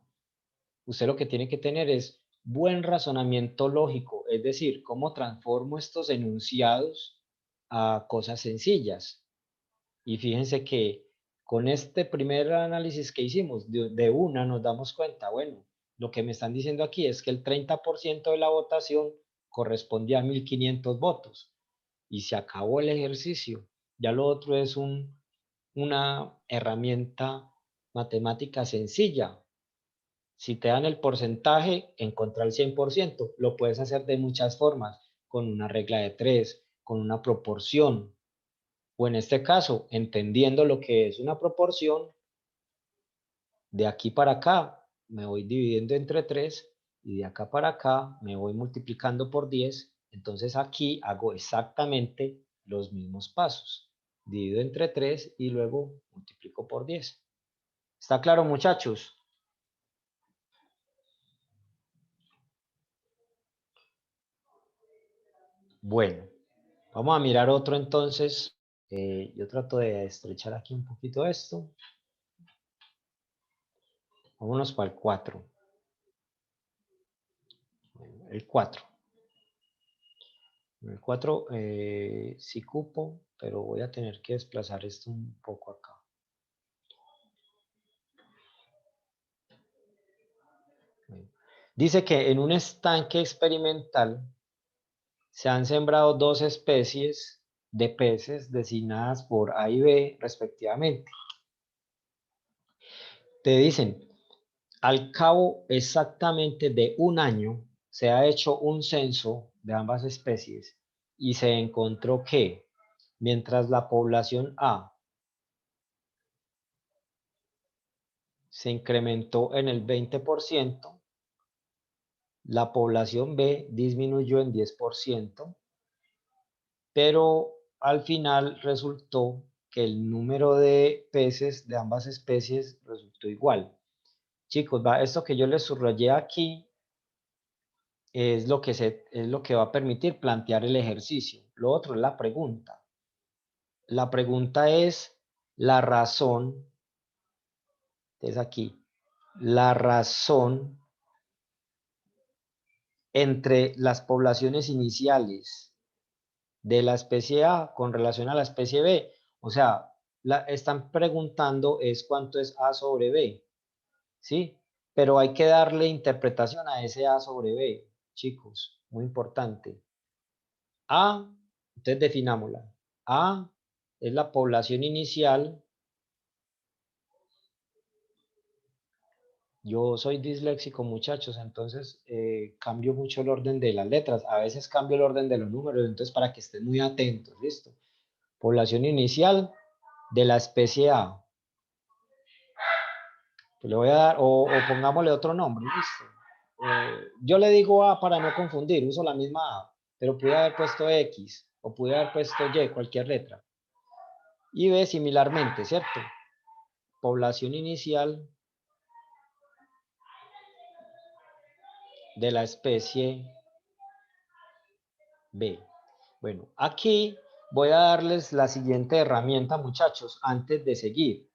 Usted lo que tiene que tener es buen razonamiento lógico, es decir, cómo transformo estos enunciados a cosas sencillas. Y fíjense que con este primer análisis que hicimos, de una nos damos cuenta, bueno, lo que me están diciendo aquí es que el 30% de la votación correspondía a 1.500 votos y se acabó el ejercicio. Ya lo otro es una herramienta matemática sencilla. Si te dan el porcentaje, encontrar el 100%, lo puedes hacer de muchas formas, con una regla de 3, con una proporción, o en este caso, entendiendo lo que es una proporción, de aquí para acá me voy dividiendo entre 3 y de acá para acá me voy multiplicando por 10, entonces aquí hago exactamente los mismos pasos. Divido entre 3 y luego multiplico por 10. ¿Está claro, muchachos? Bueno, vamos a mirar otro entonces. Yo trato de estrechar aquí un poquito esto. Vámonos para el 4. Bueno, el 4. El 4 sí cupo, pero voy a tener que desplazar esto un poco acá. Bueno, dice que en un estanque experimental se han sembrado 2 especies de peces designadas por A y B respectivamente. Te dicen, al cabo exactamente de un año se ha hecho un censo de ambas especies y se encontró que mientras la población A se incrementó en el 20%, la población B disminuyó en 10%, pero al final resultó que el número de peces de ambas especies resultó igual. Chicos, esto que yo les subrayé aquí es lo que va a permitir plantear el ejercicio. Lo otro es la pregunta. La pregunta es la razón, es aquí, la razón entre las poblaciones iniciales de la especie A con relación a la especie B. O sea, están preguntando es cuánto es A sobre B, ¿sí? Pero hay que darle interpretación a ese A sobre B, chicos, muy importante. A, entonces definámosla. A es la población inicial. Yo soy disléxico, muchachos, entonces cambio mucho el orden de las letras. A veces cambio el orden de los números, entonces para que estén muy atentos, ¿listo? Población inicial de la especie A. Le voy a dar, o pongámosle otro nombre, ¿listo? Yo le digo A para no confundir, uso la misma A, pero pude haber puesto X o pude haber puesto Y, cualquier letra. Y B similarmente, ¿cierto? Población inicial de la especie B. Bueno, aquí voy a darles la siguiente herramienta, muchachos, antes de seguir.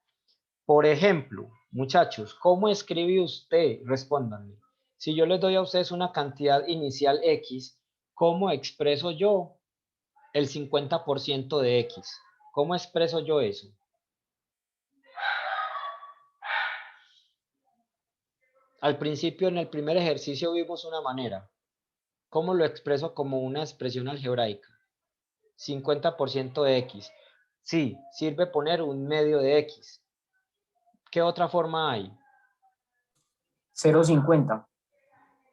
Por ejemplo, muchachos, ¿cómo escribe usted? Respóndanme. Si yo les doy a ustedes una cantidad inicial X, ¿cómo expreso yo el 50% de X? ¿Cómo expreso yo eso? Al principio, en el primer ejercicio, vimos una manera. ¿Cómo lo expreso como una expresión algebraica? 50% de X. Sí, sirve poner un medio de X. ¿Qué otra forma hay? 0,50.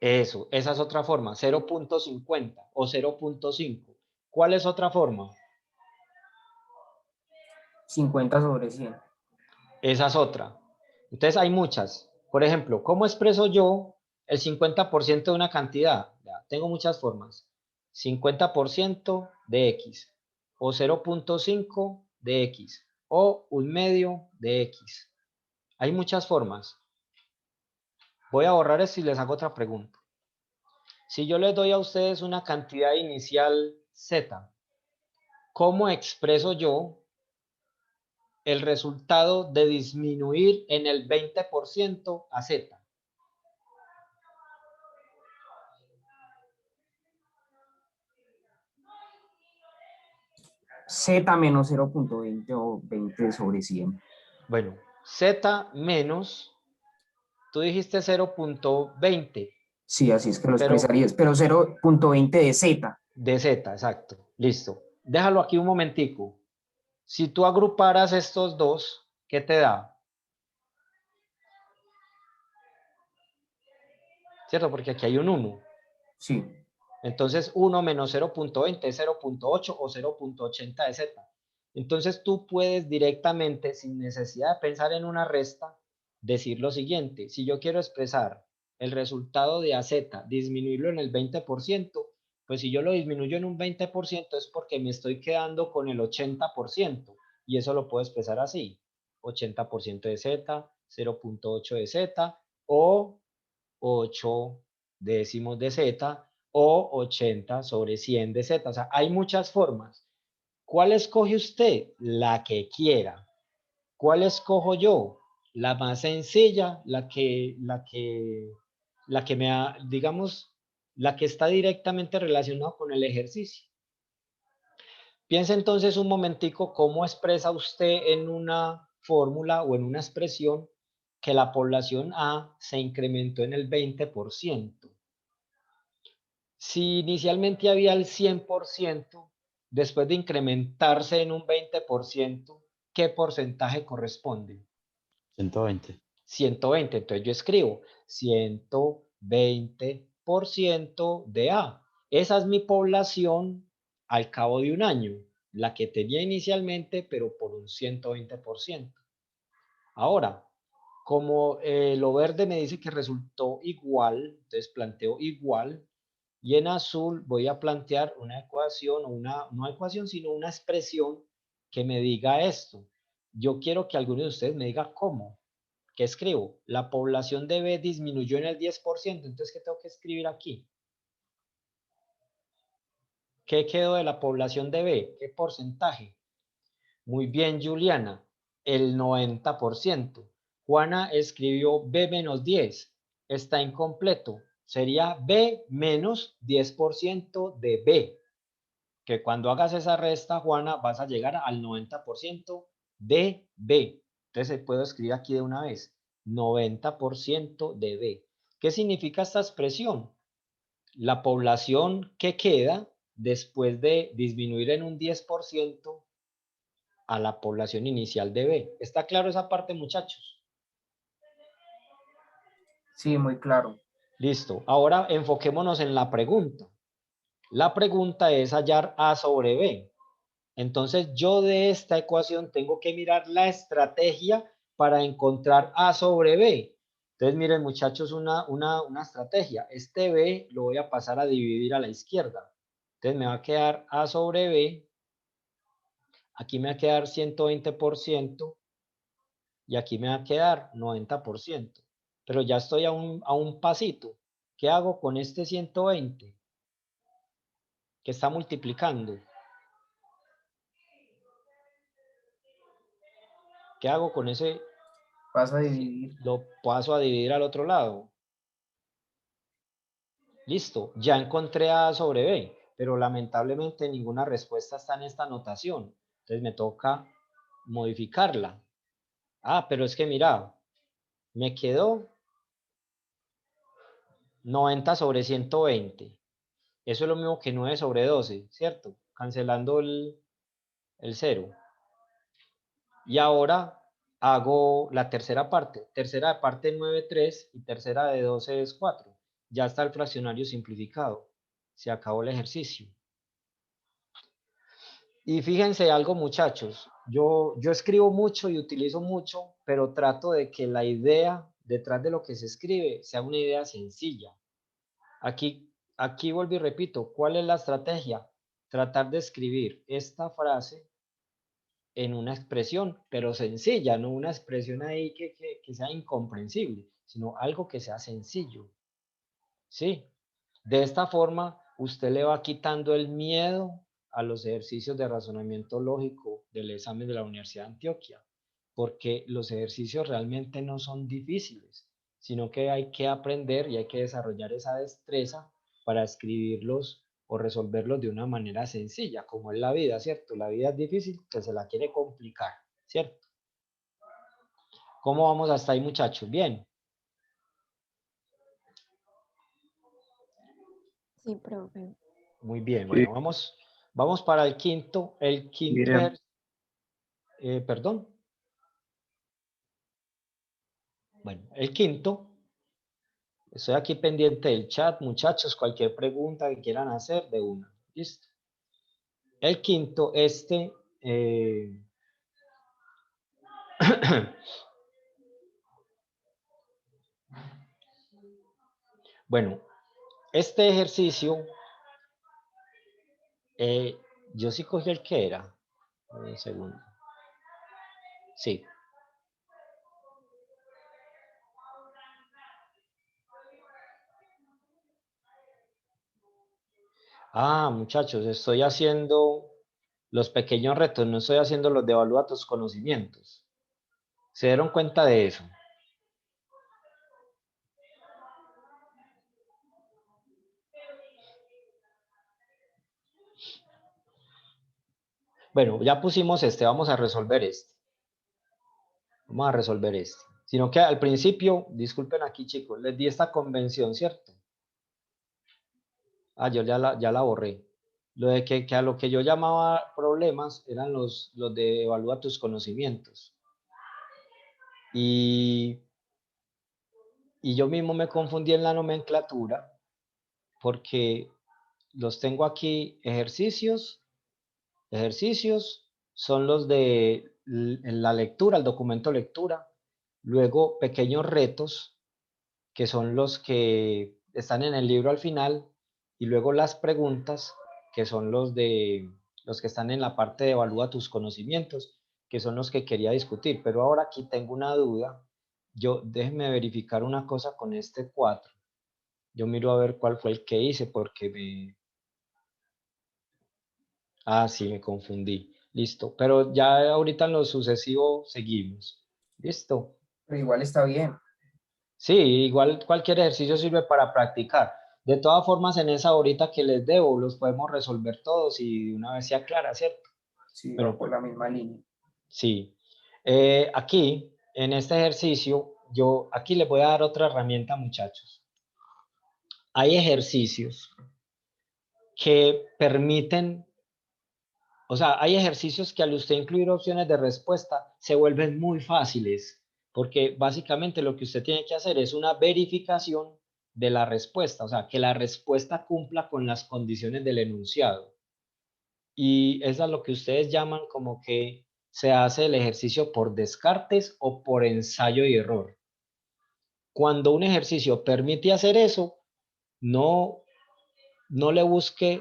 Eso, esa es otra forma, 0.50 o 0.5. ¿Cuál es otra forma? 50 sobre 100. Esa es otra. Entonces hay muchas. Por ejemplo, ¿cómo expreso yo el 50% de una cantidad? Ya, tengo muchas formas. 50% de X o 0.5 de X o un medio de X. Hay muchas formas. Voy a borrar esto y les hago otra pregunta. Si yo les doy a ustedes una cantidad inicial Z, ¿cómo expreso yo el resultado de disminuir en el 20% a Z? Z menos 0.20 o 20 sobre 100. Bueno, Z menos, tú dijiste 0.20 Sí, así es que lo pero expresarías, pero 0.20 de Z. de Z, exacto. Listo. Déjalo aquí un momentico. Si tú agruparas estos dos, ¿qué te da? ¿Cierto? Porque aquí hay un 1. Sí, Entonces 1 menos 0.20 es 0.8 o 0.80 de Z. Entonces tú puedes directamente, sin necesidad de pensar en una resta, decir lo siguiente. Si yo quiero expresar el resultado de AZ, disminuirlo en el 20%, pues si yo lo disminuyo en un 20% es porque me estoy quedando con el 80%. Y eso lo puedo expresar así. 80% de Z, 0.8 de Z o 8 décimos de Z o 80 sobre 100 de Z. O sea, hay muchas formas. ¿Cuál escoge usted? La que quiera. ¿Cuál escojo yo? La más sencilla, la que me ha, digamos, la que está directamente relacionada con el ejercicio. Piense entonces un momentico cómo expresa usted en una fórmula o en una expresión que la población A se incrementó en el 20%. Si inicialmente había el 100%, después de incrementarse en un 20%, ¿qué porcentaje corresponde? 120. 120. Entonces yo escribo 120% de A. Esa es mi población al cabo de un año, la que tenía inicialmente, pero por un 120%. Ahora, como lo verde me dice que resultó igual, entonces planteo igual, y en azul voy a plantear una ecuación, o no ecuación, sino una expresión que me diga esto. Yo quiero que alguno de ustedes me diga cómo. ¿Qué escribo? La población de B disminuyó en el 10%, entonces ¿qué tengo que escribir aquí? ¿Qué quedó de la población de B? ¿Qué porcentaje? Muy bien, Juliana, el 90%. Juana escribió B menos 10. Está incompleto. Sería B menos 10% de B. Que cuando hagas esa resta, Juana, vas a llegar al 90% de B. Entonces puedo escribir aquí de una vez. 90% de B. ¿Qué significa esta expresión? La población que queda después de disminuir en un 10% a la población inicial de B. ¿Está claro esa parte, muchachos? sí, muy claro. Listo. Ahora enfoquémonos en la pregunta. La pregunta es hallar A sobre B. Entonces yo de esta ecuación tengo que mirar la estrategia para encontrar A sobre B. Entonces miren, muchachos, una estrategia. Este B lo voy a pasar a dividir a la izquierda. Entonces me va a quedar A sobre B. Aquí me va a quedar 120%. Y aquí me va a quedar 90%. Pero ya estoy a un pasito. ¿Qué hago con este 120? Que está multiplicando. ¿Qué hago con ese? Vas a dividir. Lo paso a dividir al otro lado. Listo, ya encontré A sobre B, pero lamentablemente ninguna respuesta está en esta notación. Entonces me toca modificarla. Ah, pero es que mira, me quedó 90 sobre 120. Eso es lo mismo que 9 sobre 12, ¿cierto? Cancelando el 0. Y ahora hago la tercera parte. Tercera de parte 9 es 3 y tercera de 12 es 4. Ya está el fraccionario simplificado. Se acabó el ejercicio. Y fíjense algo, muchachos. Yo escribo mucho y utilizo mucho, pero trato de que la idea detrás de lo que se escribe sea una idea sencilla. Aquí vuelvo y repito, ¿cuál es la estrategia? Tratar de escribir esta frase en una expresión, pero sencilla, no una expresión ahí que sea incomprensible, sino algo que sea sencillo. ¿Sí? De esta forma, usted le va quitando el miedo a los ejercicios de razonamiento lógico del examen de la Universidad de Antioquia, porque los ejercicios realmente no son difíciles, sino que hay que aprender y hay que desarrollar esa destreza para escribirlos o resolverlos de una manera sencilla, como es la vida, ¿cierto? La vida es difícil, que se la quiere complicar, ¿cierto? ¿Cómo vamos hasta ahí, muchachos? Bien. Sí, profe. Muy bien, bueno, vamos para el quinto Mire, perdón. Bueno, el quinto, estoy aquí pendiente del chat, muchachos, cualquier pregunta que quieran hacer de una, ¿listo? El quinto, bueno, este ejercicio, yo sí cogí el que era, un segundo, sí. Ah, muchachos, estoy haciendo los pequeños retos, no estoy haciendo los de evalúa tus conocimientos. ¿Se dieron cuenta de eso? Bueno, ya pusimos este, vamos a resolver este. Vamos a resolver este. Sino que al principio, disculpen aquí chicos, les di esta convención, ¿cierto? Ah, yo ya la borré. Lo de que a lo que yo llamaba problemas eran los de evalúa tus conocimientos. Y yo mismo me confundí en la nomenclatura porque los tengo aquí ejercicios. Ejercicios son los de la lectura, el documento lectura. Luego pequeños retos, que son los que están en el libro al final, y luego las preguntas, que son los que están en la parte de evalúa tus conocimientos, que son los que quería discutir. Pero ahora aquí tengo una duda. Déjenme verificar una cosa con este 4. Yo miro a ver cuál fue el que hice porque sí, me confundí. Listo. Pero ya ahorita en lo sucesivo seguimos. Listo. pero igual está bien. Sí, igual cualquier ejercicio sirve para practicar. De todas formas, en esa horita que les debo, los podemos resolver todos y de una vez se aclara, ¿cierto? Sí, va Bueno, por la misma línea. sí. Aquí, en este ejercicio, aquí les voy a dar otra herramienta, muchachos. Hay ejercicios que permiten, o sea, hay ejercicios que al usted incluir opciones de respuesta se vuelven muy fáciles, porque básicamente lo que usted tiene que hacer es una verificación de la respuesta, o sea, que la respuesta cumpla con las condiciones del enunciado. Y eso es lo que ustedes llaman como que se hace el ejercicio por descartes o por ensayo y error. Cuando un ejercicio permite hacer eso, no, no le busque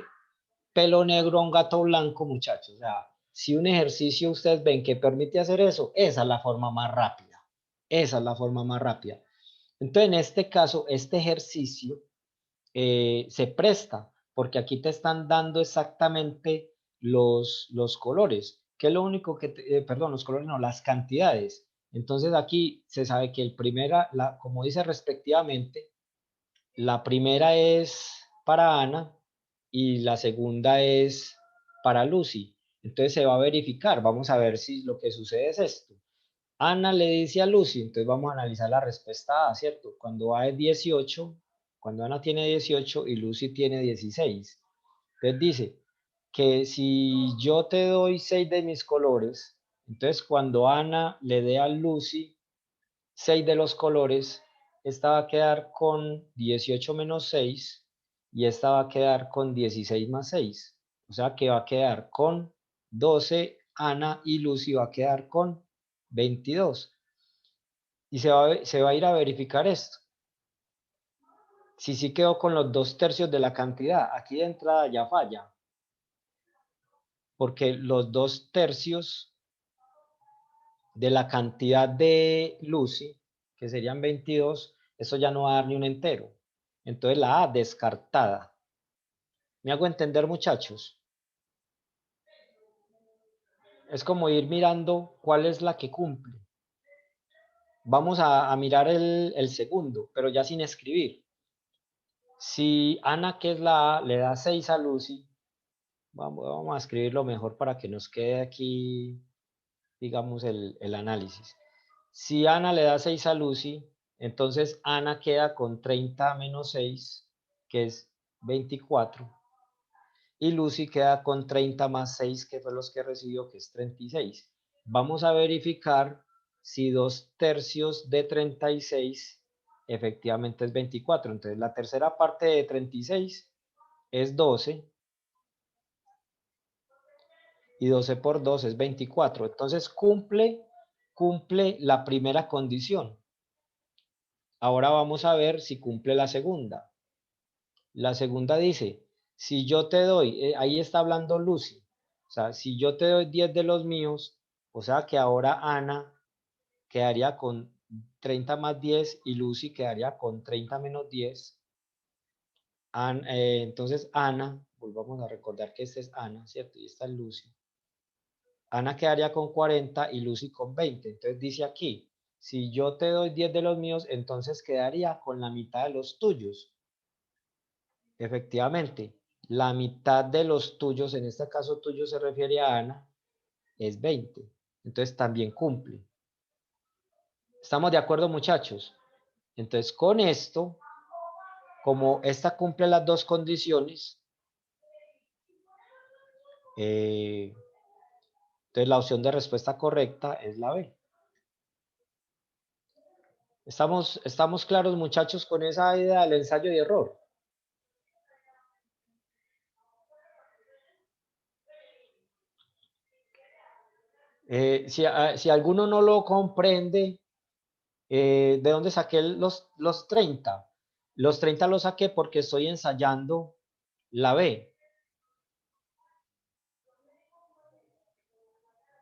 pelo negro a un gato blanco, muchachos. O sea, si un ejercicio ustedes ven que permite hacer eso, esa es la forma más rápida. Esa es la forma más rápida. Entonces, en este caso, este ejercicio se presta porque aquí te están dando exactamente los colores, que es lo único que, perdón, los colores no, las cantidades. Entonces aquí se sabe que como dice respectivamente, la primera es para Ana y la segunda es para Lucy. Entonces se va a verificar, vamos a ver si lo que sucede es esto. Ana le dice a Lucy, entonces vamos a analizar la respuesta A, ¿cierto? Cuando A es 18, cuando Ana tiene 18 y Lucy tiene 16. Entonces dice que si yo te doy 6 de mis colores, entonces cuando Ana le dé a Lucy 6 de los colores, esta va a quedar con 18 menos 6 y esta va a quedar con 16 más 6. O sea que va a quedar con 12 Ana y Lucy va a quedar con 22. Y se va a ir a verificar esto. Si sí quedó con los 2/3 de la cantidad, aquí de entrada ya falla. Porque los 2/3 de la cantidad de Lucy, que serían 22, Eso ya no va a dar ni un entero. Entonces la A descartada. ¿Me hago entender, muchachos? Es como ir mirando cuál es la que cumple. Vamos a mirar el segundo, pero ya sin escribir. Si Ana, que es la A, le da 6 a Lucy, vamos a escribirlo mejor para que nos quede aquí, digamos, el análisis. Si Ana le da 6 a Lucy, entonces Ana queda con 30 menos 6, que es 24. Y Lucy queda con 30 más 6, que fue los que recibió, que es 36. Vamos a verificar si 2/3 de 36 efectivamente es 24. Entonces la tercera parte de 36 es 12. Y 12 por 2 es 24. Entonces cumple la primera condición. Ahora vamos a ver si cumple la segunda. La segunda dice, si yo te doy, ahí está hablando Lucy, o sea, si yo te doy 10 de los míos, o sea que ahora Ana quedaría con 30 más 10 y Lucy quedaría con 30 menos 10. Entonces Ana, volvamos a recordar que esta es Ana, ¿cierto? Y esta es Lucy. Ana quedaría con 40 y Lucy con 20. Entonces dice aquí, si yo te doy 10 de los míos, entonces quedaría con la mitad de los tuyos. Efectivamente, la mitad de los tuyos, en este caso tuyo se refiere a Ana, es 20. Entonces también cumple. ¿Estamos de acuerdo, muchachos? Entonces con esto, como esta cumple las dos condiciones, entonces la opción de respuesta correcta es la B. ¿Estamos claros, muchachos, con esa idea del ensayo y error? Si alguno no lo comprende, ¿de dónde saqué los 30? Los 30 los saqué porque estoy ensayando la B.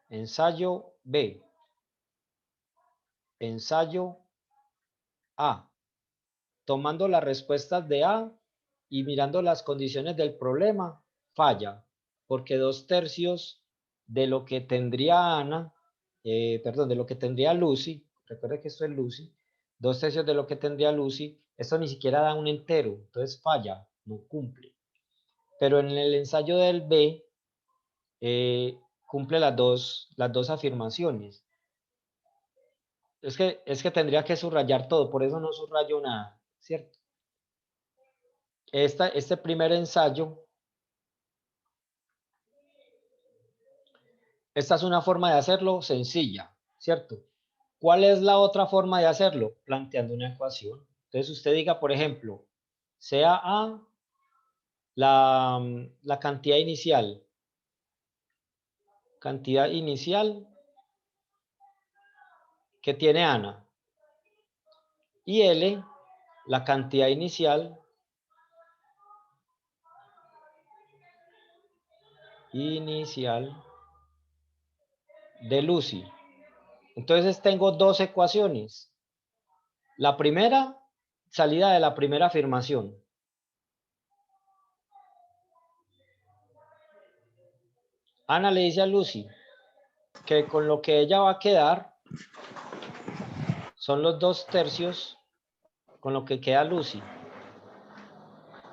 Ensayo B. Ensayo A. Tomando las respuestas de A y mirando las condiciones del problema, falla. Porque 2/3 de lo que tendría Ana, perdón, de lo que tendría Lucy, recuerde que esto es Lucy, 2/3 de lo que tendría Lucy, esto ni siquiera da un entero, entonces falla, no cumple. Pero en el ensayo del B, cumple las dos afirmaciones. Es que tendría que subrayar todo, por eso no subrayo nada, ¿cierto? Este primer ensayo, esta es una forma de hacerlo sencilla, ¿cierto? ¿Cuál es la otra forma de hacerlo? Planteando una ecuación. Entonces usted diga, por ejemplo, sea A la cantidad inicial. Cantidad inicial que tiene Ana. Y L, la cantidad inicial de Lucy. Entonces tengo dos ecuaciones. La primera, salida de la primera afirmación. Ana le dice a Lucy que con lo que ella va a quedar son los 2/3 con lo que queda Lucy.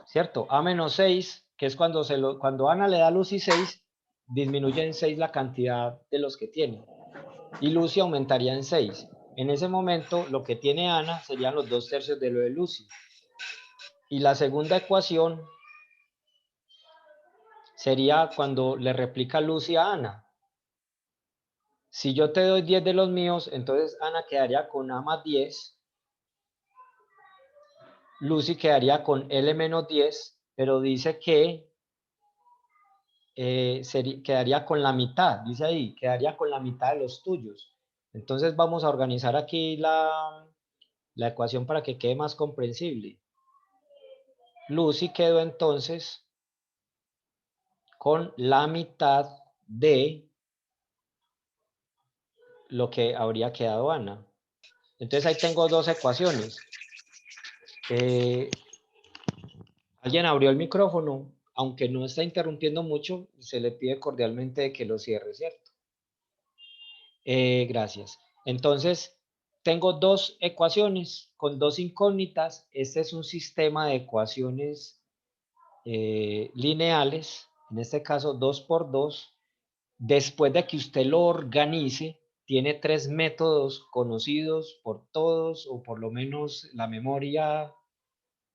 ¿Cierto? A menos 6, que es cuando Ana le da a Lucy 6, disminuye en 6 la cantidad de los que tiene. Y Lucy aumentaría en 6. En ese momento, lo que tiene Ana serían los 2/3 de lo de Lucy. Y la segunda ecuación sería cuando le replica Lucy a Ana. Si yo te doy 10 de los míos, entonces Ana quedaría con A más 10. Lucy quedaría con L menos 10, pero dice que quedaría con la mitad, dice ahí, quedaría con la mitad de los tuyos. Entonces vamos a organizar aquí la ecuación para que quede más comprensible. Lucy quedó entonces con la mitad de lo que habría quedado Ana. Entonces ahí tengo dos ecuaciones. Alguien abrió el micrófono, aunque no está interrumpiendo mucho, se le pide cordialmente que lo cierre, ¿cierto? Gracias. Entonces, tengo dos ecuaciones con dos incógnitas. Este es un sistema de ecuaciones lineales, en este caso 2 por 2. Después de que usted lo organice, tiene tres métodos conocidos por todos, o por lo menos la memoria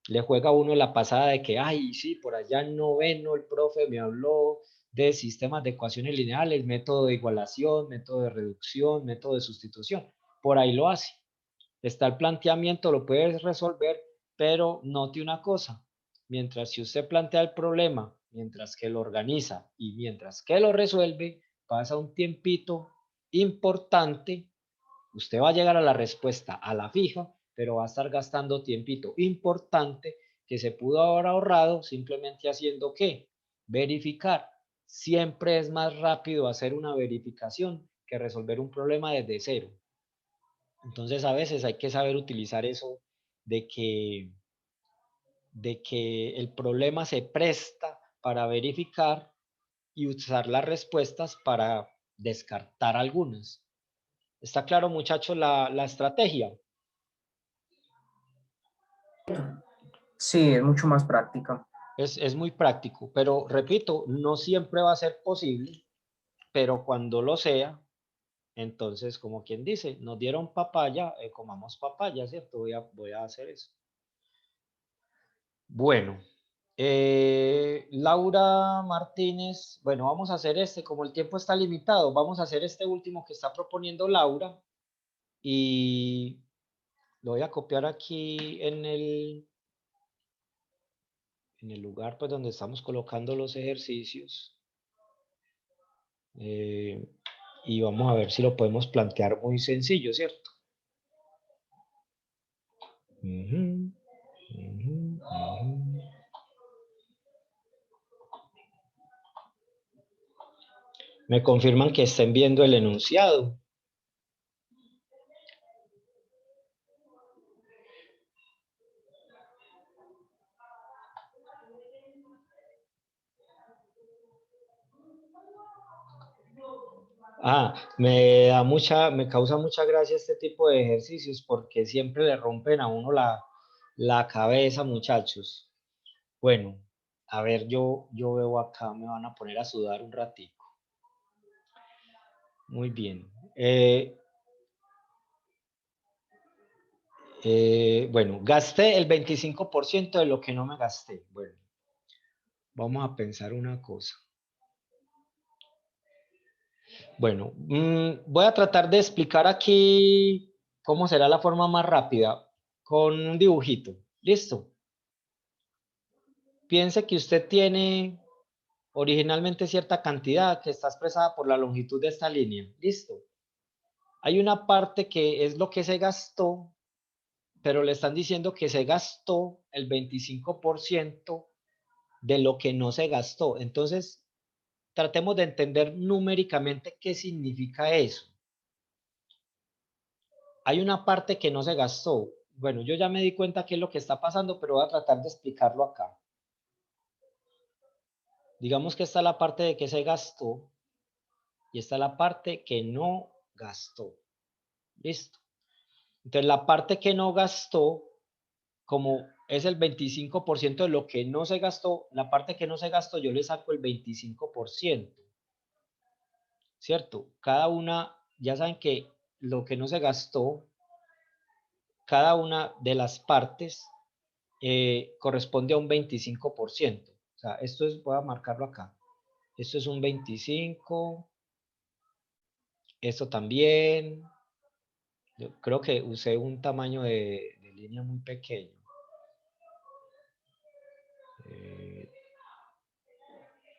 le juega a uno la pasada de que, ay, sí, por allá en noveno el profe me habló de sistemas de ecuaciones lineales, método de igualación, método de reducción, método de sustitución. Por ahí lo hace. Está el planteamiento, lo puedes resolver, pero note una cosa. Mientras si usted plantea el problema, mientras que lo organiza y mientras que lo resuelve, pasa un tiempito importante. Usted va a llegar a la respuesta a la fija, pero va a estar gastando tiempito importante que se pudo haber ahorrado simplemente haciendo ¿qué? Verificar. Siempre es más rápido hacer una verificación que resolver un problema desde cero. Entonces a veces hay que saber utilizar eso de que el problema se presta para verificar y usar las respuestas para descartar algunas. ¿Está claro, muchachos, la estrategia? Sí, es mucho más práctica. Es muy práctico, pero repito, no siempre va a ser posible, pero cuando lo sea, entonces, como quien dice, nos dieron papaya, comamos papaya, ¿cierto? Voy a hacer eso. Bueno, Laura Martínez, bueno, vamos a hacer este, como el tiempo está limitado, vamos a hacer este último que está proponiendo Laura y lo voy a copiar aquí en el lugar pues donde estamos colocando los ejercicios. Y vamos a ver si lo podemos plantear muy sencillo, ¿cierto? Me confirman que estén viendo el enunciado. Me causa mucha gracia este tipo de ejercicios porque siempre le rompen a uno la cabeza, muchachos. Bueno, a ver, yo veo acá, me van a poner a sudar un ratico. Muy bien. Bueno, gasté el 25% de lo que no me gasté. Bueno, vamos a pensar una cosa. Bueno, voy a tratar de explicar aquí cómo será la forma más rápida con un dibujito. ¿Listo? Piense que usted tiene originalmente cierta cantidad que está expresada por la longitud de esta línea. ¿Listo? Hay una parte que es lo que se gastó, pero le están diciendo que se gastó el 25% de lo que no se gastó. Entonces, tratemos de entender numéricamente qué significa eso. Hay una parte que no se gastó. Bueno, yo ya me di cuenta qué es lo que está pasando, pero voy a tratar de explicarlo acá. Digamos que esta es la parte de que se gastó y esta es la parte que no gastó. ¿Listo? Entonces, la parte que no gastó, como es el 25% de lo que no se gastó, la parte que no se gastó yo le saco el 25%. ¿Cierto? Cada una, ya saben que lo que no se gastó, cada una de las partes corresponde a un 25%. O sea, esto es, voy a marcarlo acá. Esto es un 25. Esto también. Yo creo que usé un tamaño de línea muy pequeño.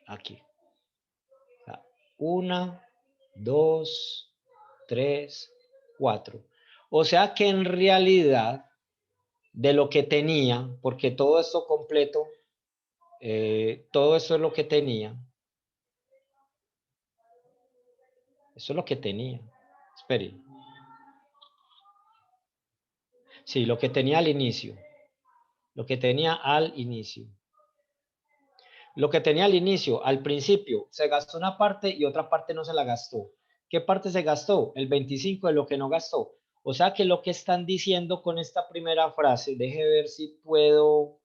Aquí. O sea, 1, 2, 3, 4. O sea que en realidad de lo que tenía, porque todo esto completo, todo esto es lo que tenía. Eso es lo que tenía. Espere. Sí, lo que tenía al inicio. Lo que tenía al inicio. Lo que tenía al inicio, al principio, se gastó una parte y otra parte no se la gastó. ¿Qué parte se gastó? El 25 de lo que no gastó. O sea que lo que están diciendo con esta primera frase, deje ver si puedo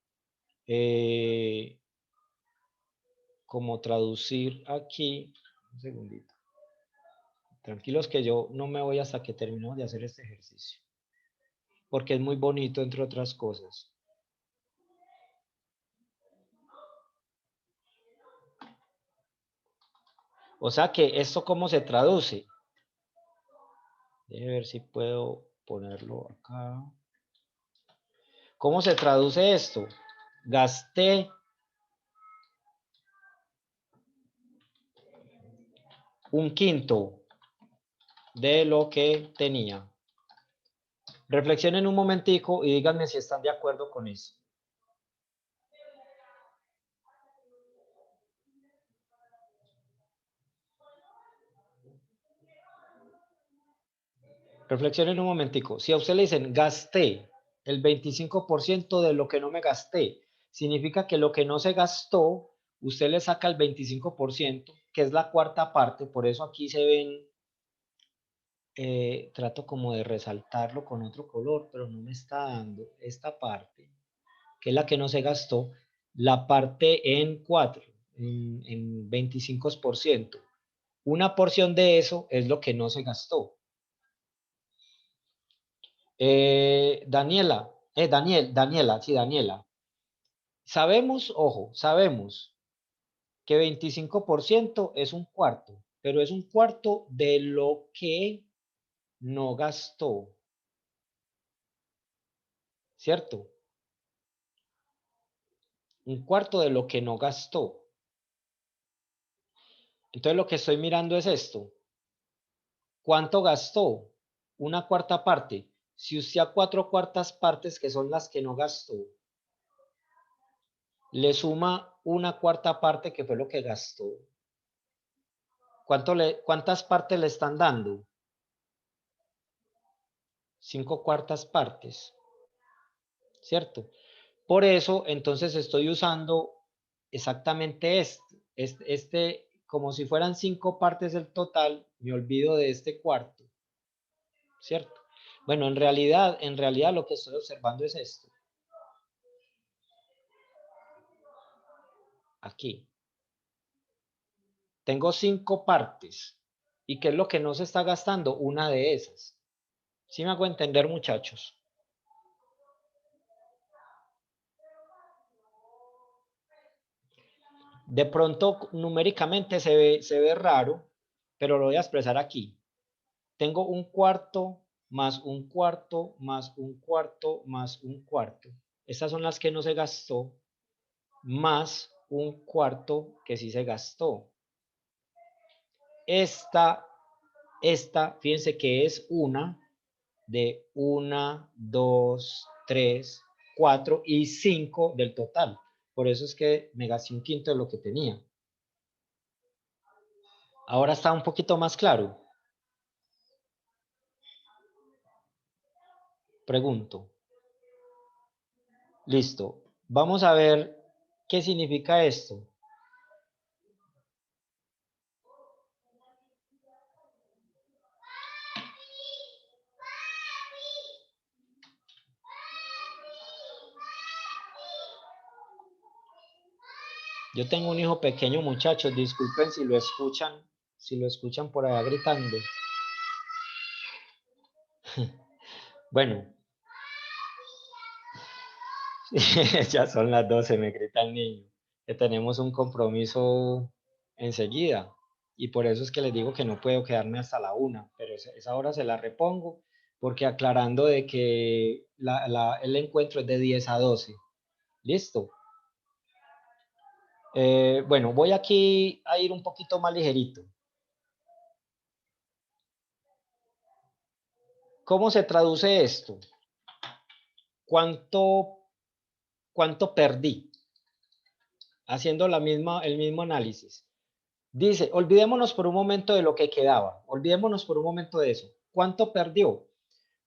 como traducir aquí. Un segundito. Tranquilos que yo no me voy hasta que termino de hacer este ejercicio. Porque es muy bonito, entre otras cosas. O sea que esto cómo se traduce. Déjeme ver si puedo ponerlo acá. ¿Cómo se traduce esto? Gasté un quinto de lo que tenía. Reflexionen un momentico y díganme si están de acuerdo con eso. Reflexionen un momentico. Si a usted le dicen gasté el 25% de lo que no me gasté, significa que lo que no se gastó, usted le saca el 25%, que es la cuarta parte. Por eso aquí se ven, trato como de resaltarlo con otro color, pero no me está dando esta parte, que es la que no se gastó, la parte en 4, en 25%. Una porción de eso es lo que no se gastó. Daniela, Daniela. Sabemos, ojo, sabemos que 25% es un cuarto, pero es un cuarto de lo que no gastó, ¿cierto? Un cuarto de lo que no gastó. Entonces lo que estoy mirando es esto. ¿Cuánto gastó? Una cuarta parte. Si usted a 4/4 partes, que son las que no gastó, le suma una cuarta parte, que fue lo que gastó, ¿cuántas partes le están dando? 5/4 partes, ¿cierto? Por eso, entonces estoy usando exactamente este, como si fueran 5 partes del total, me olvido de este cuarto, ¿cierto? Bueno, en realidad lo que estoy observando es esto. Aquí. Tengo 5 partes. ¿Y qué es lo que no se está gastando? Una de esas. ¿Sí me hago entender, muchachos? De pronto, numéricamente se ve raro, pero lo voy a expresar aquí. Tengo un cuarto, más un cuarto, más un cuarto, más un cuarto. Estas son las que no se gastó, más un cuarto que sí se gastó. Esta, fíjense que es una de 1, 2, 3, 4 y 5 del total. Por eso es que me gasté un quinto de lo que tenía. Ahora está un poquito más claro. Pregunto. Listo. Vamos a ver qué significa esto. Yo tengo un hijo pequeño, muchachos. Disculpen si lo escuchan por allá gritando. Bueno. Ya son las 12, me grita el niño. Que tenemos un compromiso enseguida. Y por eso es que les digo que no puedo quedarme hasta la 1, pero esa hora se la repongo, porque aclarando de que el encuentro es de 10 a 12. ¿Listo? Bueno, voy aquí a ir un poquito más ligerito. ¿Cómo se traduce esto? ¿Cuánto perdí? Haciendo el mismo análisis. Dice, olvidémonos por un momento de lo que quedaba. Olvidémonos por un momento de eso. ¿Cuánto perdió?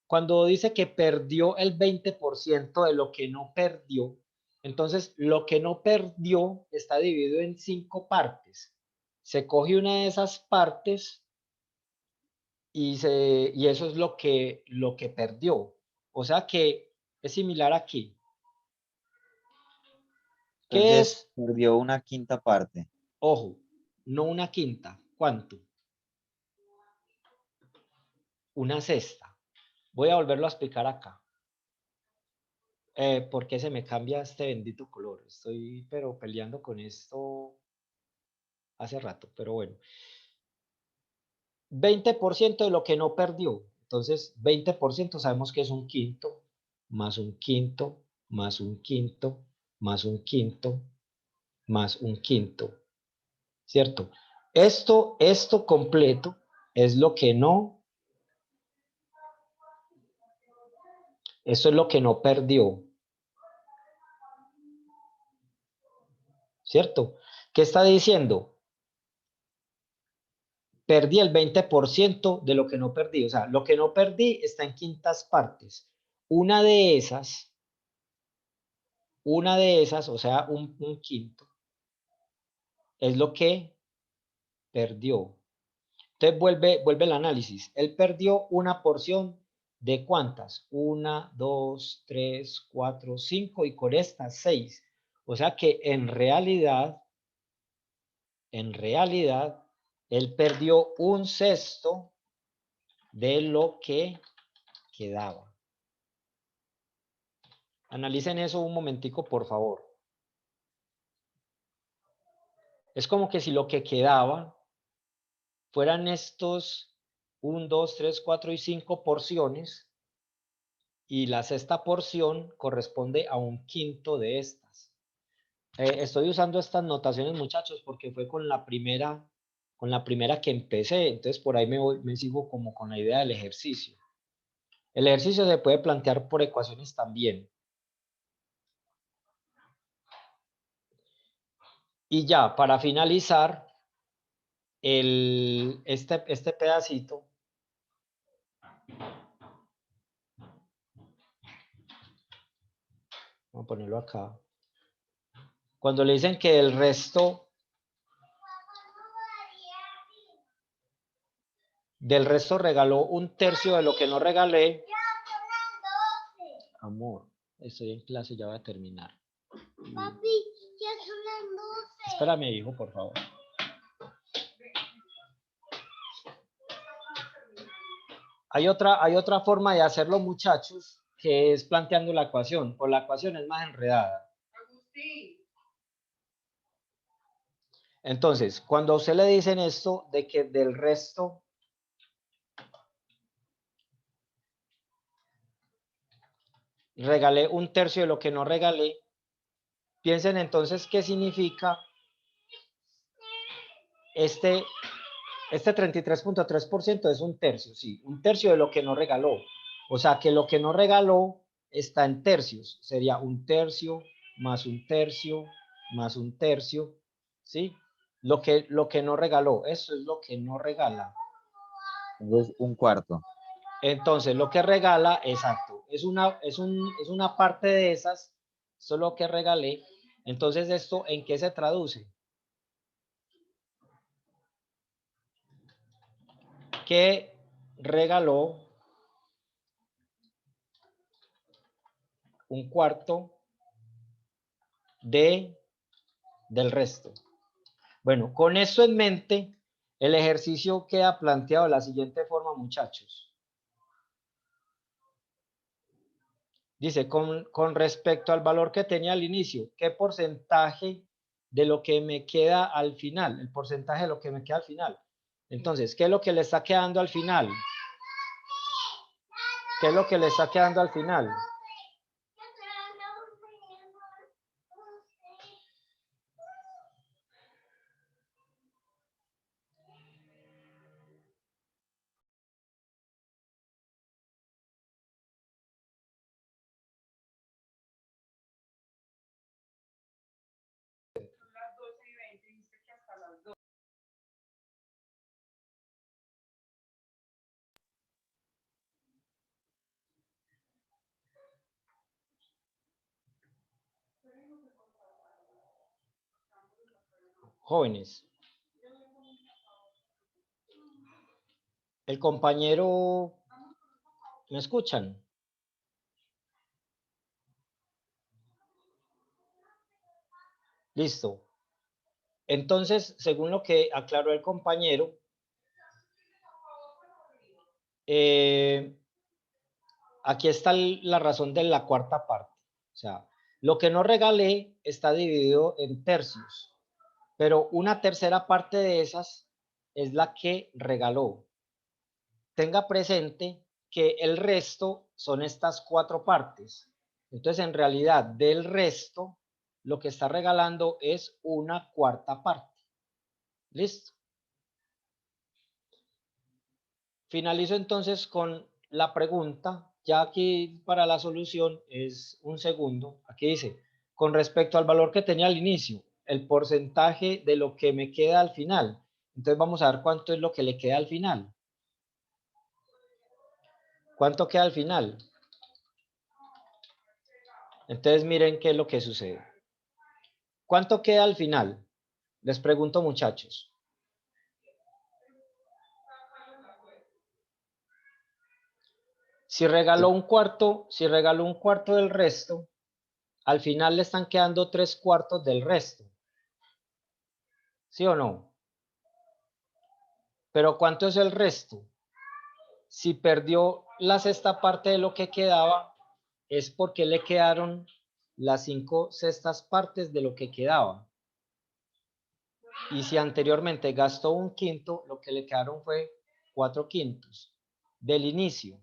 Cuando dice que perdió el 20% de lo que no perdió, entonces lo que no perdió está dividido en 5 partes. Se coge una de esas partes y eso es lo que perdió. O sea que es similar aquí. ¿Qué Entonces, es? perdió una quinta parte. Ojo, no una quinta. ¿Cuánto? Una sexta. Voy a volverlo a explicar acá. ¿Por qué se me cambia este bendito color? Estoy pero peleando con esto hace rato, pero bueno. 20% de lo que no perdió. Entonces, 20% sabemos que es un quinto, más un quinto, más un quinto, más un quinto, más un quinto. ¿Cierto? Esto completo es lo que no, eso es lo que no perdió. ¿Cierto? ¿Qué está diciendo? Perdí el 20% de lo que no perdí. O sea, lo que no perdí está en quintas partes. Una de esas, o sea, un quinto, es lo que perdió. Entonces vuelve el análisis. Él perdió una porción de ¿cuántas? 1, 2, 3, 4, 5 y con estas 6. O sea que en realidad, él perdió un sexto de lo que quedaba. Analicen eso un momentico, por favor. Es como que si lo que quedaba fueran estos 1, 2, 3, 4 y 5 porciones y la sexta porción corresponde a un quinto de estas. Estoy usando estas notaciones, muchachos, porque fue con la primera que empecé, entonces por ahí me sigo como con la idea del ejercicio. El ejercicio se puede plantear por ecuaciones también. Y ya, para finalizar, este pedacito, vamos a ponerlo acá. Cuando le dicen que el resto del resto regaló un tercio de lo que no regalé. Amor, estoy en clase, ya voy a terminar. Papi, ya son las 12. Espérame, hijo, por favor. Hay otra forma de hacerlo, muchachos, que es planteando la ecuación. Pues la ecuación es más enredada. Entonces, cuando a usted le dicen esto de que del resto regalé un tercio de lo que no regalé, piensen entonces qué significa este 33.3% es un tercio, sí, un tercio de lo que no regaló. O sea que lo que no regaló está en tercios. Sería un tercio más un tercio más un tercio, ¿sí? Lo que no regaló, eso es lo que no regala. Entonces, un cuarto. Entonces, lo que regala, exacto, es una parte de esas, eso es lo que regalé. Entonces, ¿esto en qué se traduce? Que regaló un cuarto del resto. Bueno, con eso en mente, el ejercicio queda planteado de la siguiente forma, muchachos. Dice, con respecto al valor que tenía al inicio, ¿qué porcentaje de lo que me queda al final? El porcentaje de lo que me queda al final. Entonces, ¿qué es lo que le está quedando al final? ¿Qué es lo que le está quedando al final? Jóvenes. El compañero, ¿me escuchan? Listo. Entonces, según lo que aclaró el compañero, aquí está la razón de la cuarta parte. O sea, lo que no regalé está dividido en tercios, pero una tercera parte de esas es la que regaló. Tenga presente que el resto son estas 4 partes. Entonces, en realidad, del resto, lo que está regalando es una cuarta parte. ¿Listo? Finalizo entonces con la pregunta. Ya aquí para la solución es un segundo. Aquí dice, con respecto al valor que tenía al inicio, el porcentaje de lo que me queda al final. Entonces vamos a ver cuánto es lo que le queda al final. ¿Cuánto queda al final? Entonces miren qué es lo que sucede. ¿Cuánto queda al final? Les pregunto, muchachos. Si regaló un cuarto del resto, al final le están quedando 3/4 del resto. ¿Sí o no? Pero ¿cuánto es el resto? Si perdió la sexta parte de lo que quedaba, es porque le quedaron las 5 sextas partes de lo que quedaba. Y si anteriormente gastó un quinto, lo que le quedaron fue 4/5 del inicio.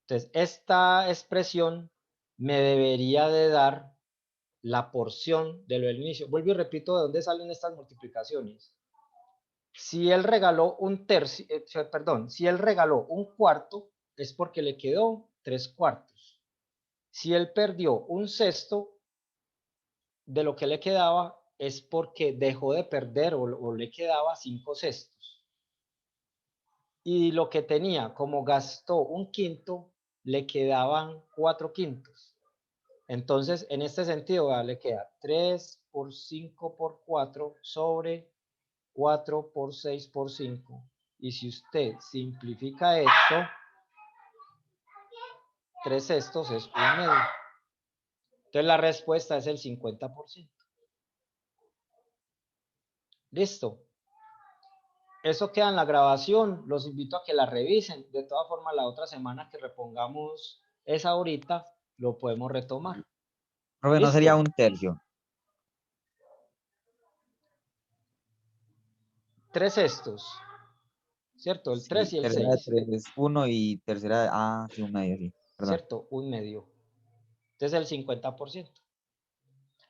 Entonces, esta expresión me debería de dar la porción de lo del inicio. Vuelvo y repito de dónde salen estas multiplicaciones. Si él regaló un tercio, si él regaló un cuarto, es porque le quedó 3/4. Si él perdió un sexto de lo que le quedaba, es porque dejó de perder o le quedaba 5 sextos. Y lo que tenía, como gastó un quinto, le quedaban 4/5. Entonces, en este sentido, le queda 3 por 5 por 4 sobre 4 por 6 por 5. Y si usted simplifica esto, 3 sextos es 1/2. Entonces, la respuesta es el 50%. Listo. Eso queda en la grabación. Los invito a que la revisen. De todas formas, la otra semana que repongamos esa ahorita, lo podemos retomar. Profe, no ¿Listo? sería un tercio. 3 sextos. ¿Cierto? El 3 Sí, y el tercera de 6. 3, 1 y tercera, sí, un medio, sí. Perdón. ¿Cierto? 1/2. Entonces, el 50%.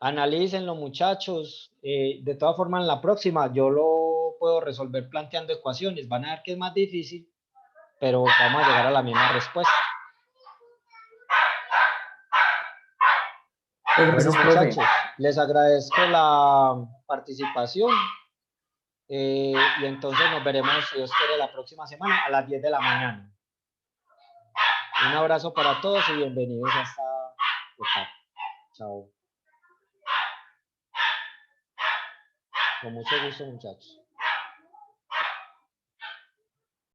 Analícenlo, muchachos. De todas formas, en la próxima yo lo puedo resolver planteando ecuaciones. Van a ver que es más difícil, pero vamos a llegar a la misma respuesta. Bueno, Gracias, profe. muchachos, les agradezco la participación y entonces nos veremos, si Dios quiere, la próxima semana a las 10 de la mañana. Un abrazo para todos y bienvenidos a esta etapa. Chao. Con mucho gusto, muchachos.